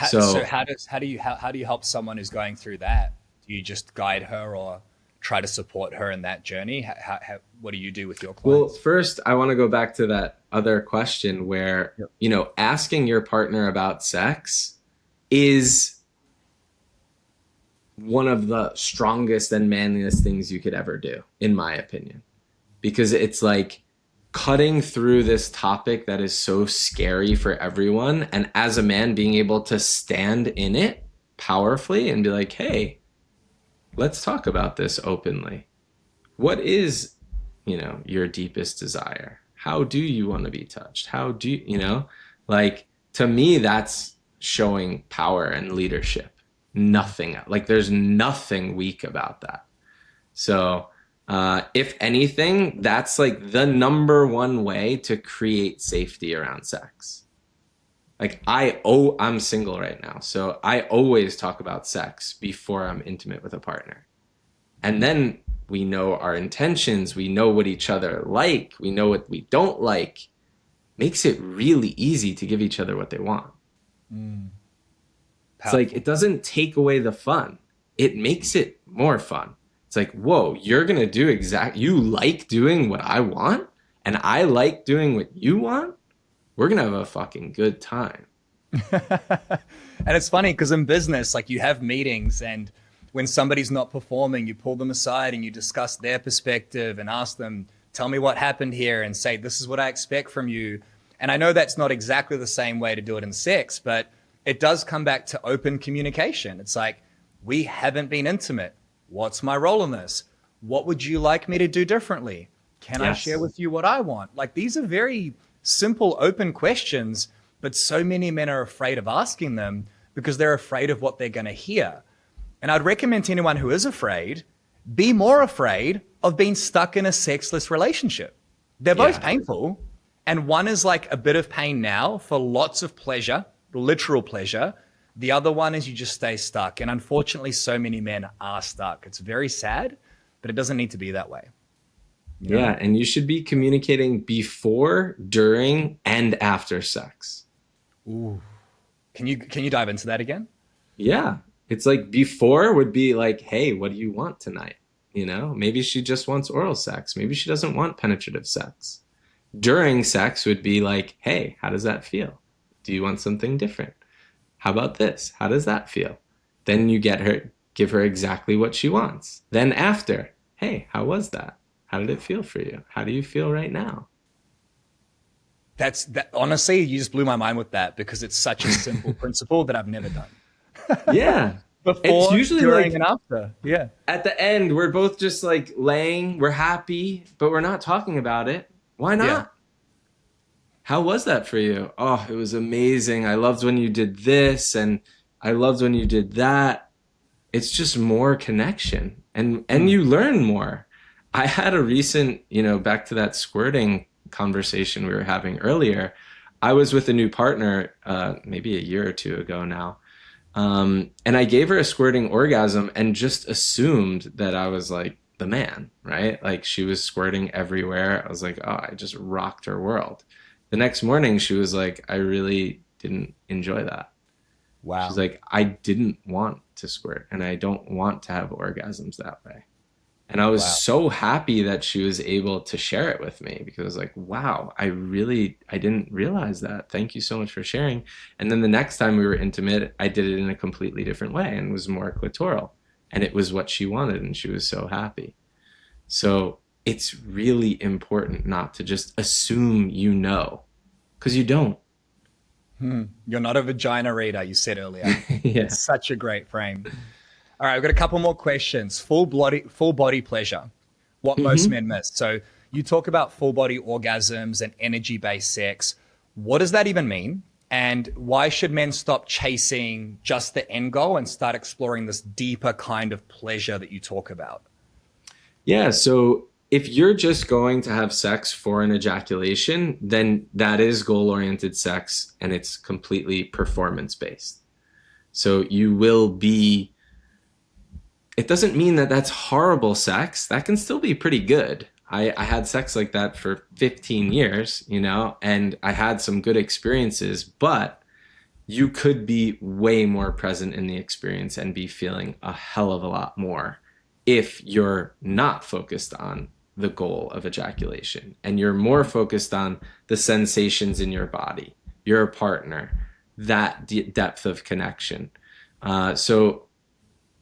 So how do you help someone who's going through that? Do you just guide her or try to support her in that journey? What do you do with your clients? Well, first, I want to go back to that other question where, asking your partner about sex is one of the strongest and manliest things you could ever do, in my opinion, because it's like cutting through this topic that is so scary for everyone. And as a man, being able to stand in it powerfully and be like, hey, let's talk about this openly. What is, your deepest desire? How do you want to be touched? How do you, like, to me, that's showing power and leadership. Nothing, like there's nothing weak about that. So if anything, that's like the number one way to create safety around sex. Like I'm single right now, so I always talk about sex before I'm intimate with a partner. And then we know our intentions, we know what each other like, we know what we don't like. Makes it really easy to give each other what they want. It's like it Powerful. doesn't take away the fun. It makes it more fun. It's like, whoa, you're gonna do you like doing what I want, and I like doing what you want. We're gonna have a fucking good time. And it's funny because in business, like you have meetings, and when somebody's not performing, you pull them aside and you discuss their perspective and ask them, tell me what happened here, and say, this is what I expect from you. And I know that's not exactly the same way to do it in sex, but it does come back to open communication. It's like, we haven't been intimate. What's my role in this? What would you like me to do differently? Can I share Yes. with you what I want? Like these are very simple, open questions, but so many men are afraid of asking them because they're afraid of what they're going to hear. And I'd recommend to anyone who is afraid, be more afraid of being stuck in a sexless relationship. They're both Yeah. painful. And one is like a bit of pain now for lots of pleasure, literal pleasure. The other one is you just stay stuck. And unfortunately, so many men are stuck. It's very sad, but it doesn't need to be that way. You know? Yeah, and you should be communicating before, during, and after sex. Ooh. Can you dive into that again? Yeah. It's like before would be like, hey, what do you want tonight? You know, maybe she just wants oral sex. Maybe she doesn't want penetrative sex. During sex would be like, hey, how does that feel? Do you want something different? How about this? How does that feel? Then you give her exactly what she wants. Then after, hey, how was that? How did it feel for you? How do you feel right now? That's that honestly, you just blew my mind with that because it's such a simple principle that I've never done. Yeah. It's Before, usually during, like and after. Yeah. at the end, we're both just like laying, we're happy, but we're not talking about it. Why Yeah. not? How was that for you? Oh, it was amazing. I loved when you did this and I loved when you did that. It's just more connection and Mm. you learn more. I had a recent, back to that squirting conversation we were having earlier. I was with a new partner maybe a year or two ago now. And I gave her a squirting orgasm and just assumed that I was like the man, right? Like she was squirting everywhere. I was like, oh, I just rocked her world. The next morning, she was like, I really didn't enjoy that. She's Wow. like, I didn't want to squirt and I don't want to have orgasms that way. And I was Wow. so happy that she was able to share it with me because I was like, wow, I didn't realize that. Thank you so much for sharing. And then the next time we were intimate, I did it in a completely different way and was more clitoral. And it was what she wanted and she was so happy. So it's really important not to just assume because you don't. You're not a vagina reader, you said earlier. Yeah. It's such a great frame. All right, we've got a couple more questions. Full body pleasure. What most hmm men miss. So you talk about full body orgasms and energy based sex. What does that even mean? And why should men stop chasing just the end goal and start exploring this deeper kind of pleasure that you talk about? Yeah. So if you're just going to have sex for an ejaculation, then that is goal oriented sex and it's completely performance based. So it doesn't mean that that's horrible sex. That can still be pretty good. I had sex like that for 15 years, and I had some good experiences, but you could be way more present in the experience and be feeling a hell of a lot more if you're not focused on the goal of ejaculation and you're more focused on the sensations in your body, your partner, that depth of connection. So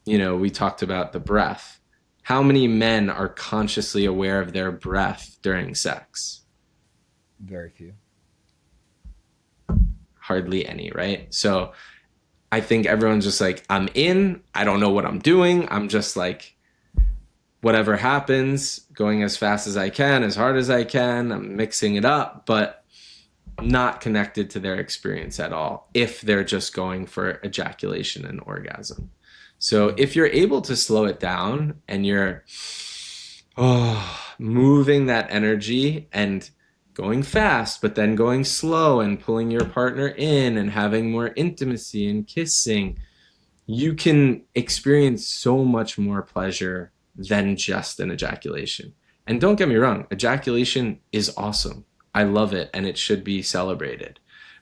we talked about the breath. How many men are consciously aware of their breath during sex? Very few. Hardly any, right? So I think everyone's just like, I'm in, I don't know what I'm doing. I'm just like, whatever happens, going as fast as I can, as hard as I can. I'm mixing it up, but not connected to their experience at all if they're just going for ejaculation and orgasm. So if you're able to slow it down and you're moving that energy and going fast, but then going slow and pulling your partner in and having more intimacy and kissing, you can experience so much more pleasure than just an ejaculation. And don't get me wrong, ejaculation is awesome. I love it and it should be celebrated.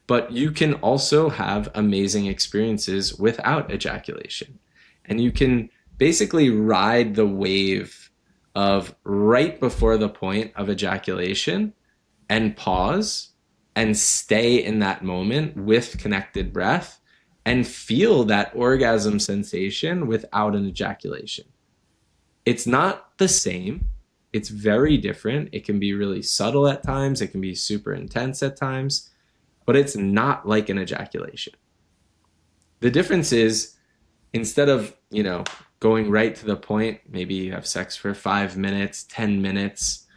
But you can also have amazing experiences without ejaculation. And you can basically ride the wave of right before the point of ejaculation and pause and stay in that moment with connected breath and feel that orgasm sensation without an ejaculation. It's not the same. It's very different. It can be really subtle at times, it can be super intense at times, but it's not like an ejaculation. The difference is instead of, going right to the point, maybe you have sex for 5 minutes, 10 minutes,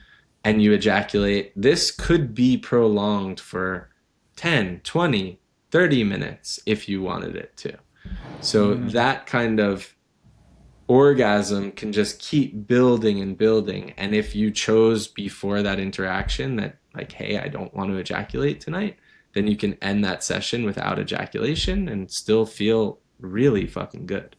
and you ejaculate, this could be prolonged for 10, 20, 30 minutes if you wanted it to. So that kind of orgasm can just keep building and building. And if you chose before that interaction that, like, hey, I don't want to ejaculate tonight, then you can end that session without ejaculation and still feel really fucking good.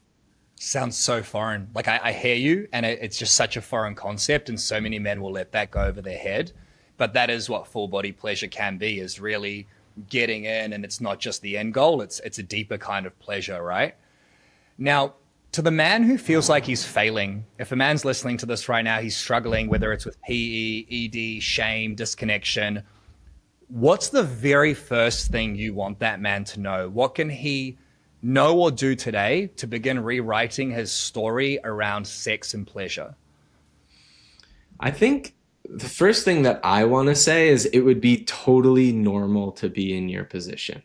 Sounds so foreign. Like I hear you, and it's just such a foreign concept, and so many men will let that go over their head. But that is what full body pleasure can be: is really getting in, and it's not just the end goal. It's a deeper kind of pleasure, right? Now, to the man who feels like he's failing, if a man's listening to this right now, he's struggling, whether it's with PE, ED, shame, disconnection. What's the very first thing you want that man to know? What can he know or do today to begin rewriting his story around sex and pleasure? I think the first thing that I want to say is it would be totally normal to be in your position.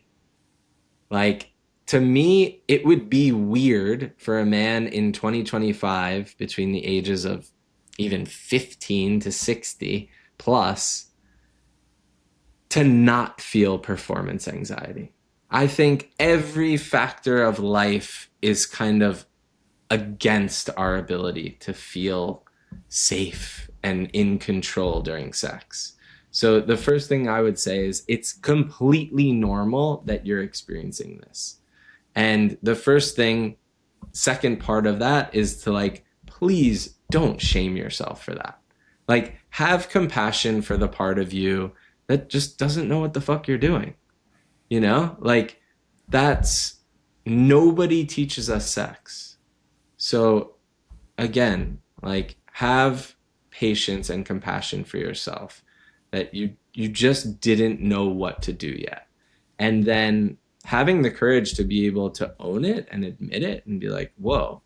Like, to me, it would be weird for a man in 2025 between the ages of even 15 to 60 plus to not feel performance anxiety. I think every factor of life is kind of against our ability to feel safe and in control during sex. So the first thing I would say is it's completely normal that you're experiencing this. And the second part of that is to, like, please don't shame yourself for that. Like, have compassion for the part of you that just doesn't know what the fuck you're doing. Like, that's, nobody teaches us sex. So again, like, have patience and compassion for yourself that you just didn't know what to do yet. And then having the courage to be able to own it and admit it and be like, whoa,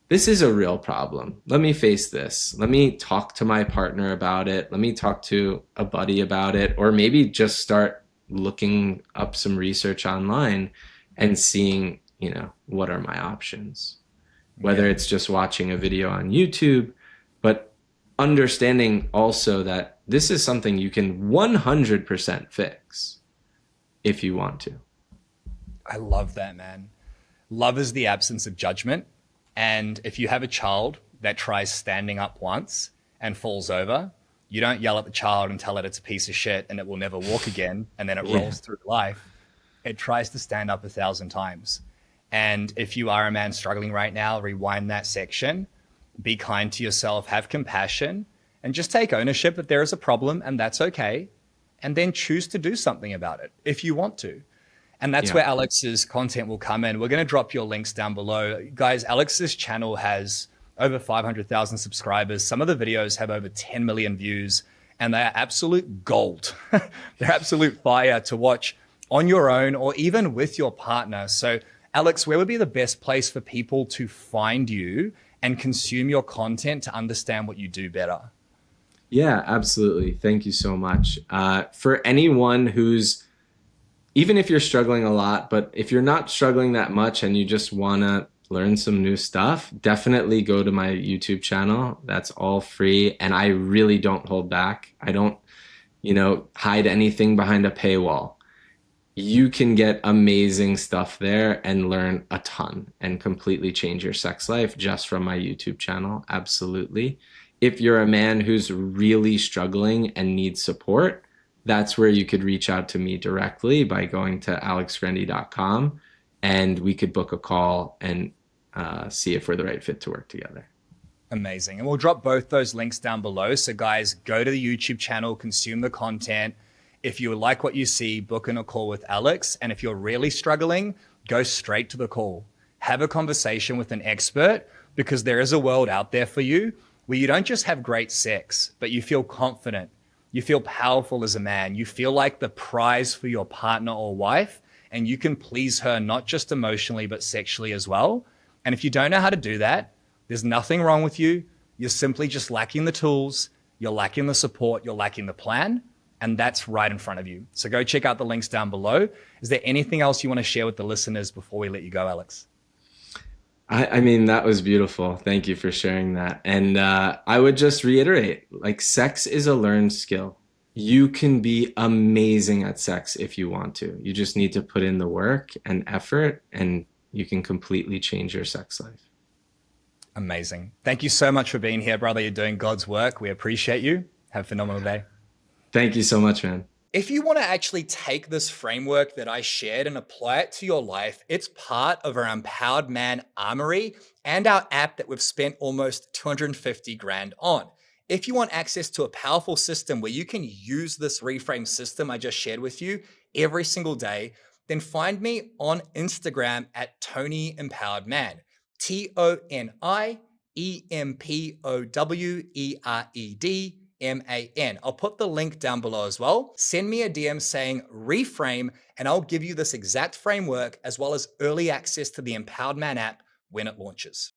this is a real problem. Let me face this. Let me talk to my partner about it. Let me talk to a buddy about it, or maybe just start looking up some research online and seeing, what are my options? Whether it's just watching a video on YouTube, but understanding also that this is something you can 100% fix if you want to. I love that, man. Love is the absence of judgment. And if you have a child that tries standing up once and falls over, you don't yell at the child and tell it it's a piece of shit and it will never walk again, and then it rolls through life. It tries to stand up 1,000 times. And if you are a man struggling right now, rewind that section, be kind to yourself, have compassion, and just take ownership that there is a problem, and that's okay. And then choose to do something about it if you want to. And that's where Alex's content will come in. We're going to drop your links down below. Guys, Alex's channel has over 500,000 subscribers. Some of the videos have over 10 million views, and they are absolute gold. They're absolute fire to watch on your own or even with your partner. So, Alex, where would be the best place for people to find you and consume your content to understand what you do better? Yeah, absolutely. Thank you so much. For anyone who's, even if you're struggling a lot, but if you're not struggling that much and you just want to learn some new stuff, definitely go to my YouTube channel. That's all free. And I really don't hold back. I don't, hide anything behind a paywall. You can get amazing stuff there and learn a ton and completely change your sex life just from my YouTube channel. Absolutely. If you're a man who's really struggling and needs support, that's where you could reach out to me directly by going to alexgrendy.com, and we could book a call and see if we're the right fit to work together. Amazing. And we'll drop both those links down below. So guys, go to the YouTube channel, consume the content. If you like what you see, book in a call with Alex. And if you're really struggling, go straight to the call. Have a conversation with an expert, because there is a world out there for you where you don't just have great sex, but you feel confident. You feel powerful as a man. You feel like the prize for your partner or wife, and you can please her not just emotionally, but sexually as well. And if you don't know how to do that, there's nothing wrong with you. You're simply just lacking the tools, you're lacking the support, you're lacking the plan, and that's right in front of you. So go check out the links down below. Is there anything else you want to share with the listeners before we let you go, Alex? I mean, that was beautiful. Thank you for sharing that. And I would just reiterate, like, sex is a learned skill. You can be amazing at sex if you want to. You just need to put in the work and effort, and you can completely change your sex life. Amazing. Thank you so much for being here, brother. You're doing God's work. We appreciate you. Have a phenomenal day. Thank you so much, man. If you want to actually take this framework that I shared and apply it to your life, it's part of our Empowered Man Armory and our app that we've spent almost 250 grand on. If you want access to a powerful system where you can use this reframe system I just shared with you every single day, then find me on Instagram at Tony Empowered Man. TONIEMPOWEREDMAN. I'll put the link down below as well. Send me a DM saying reframe, and I'll give you this exact framework as well as early access to the Empowered Man app when it launches.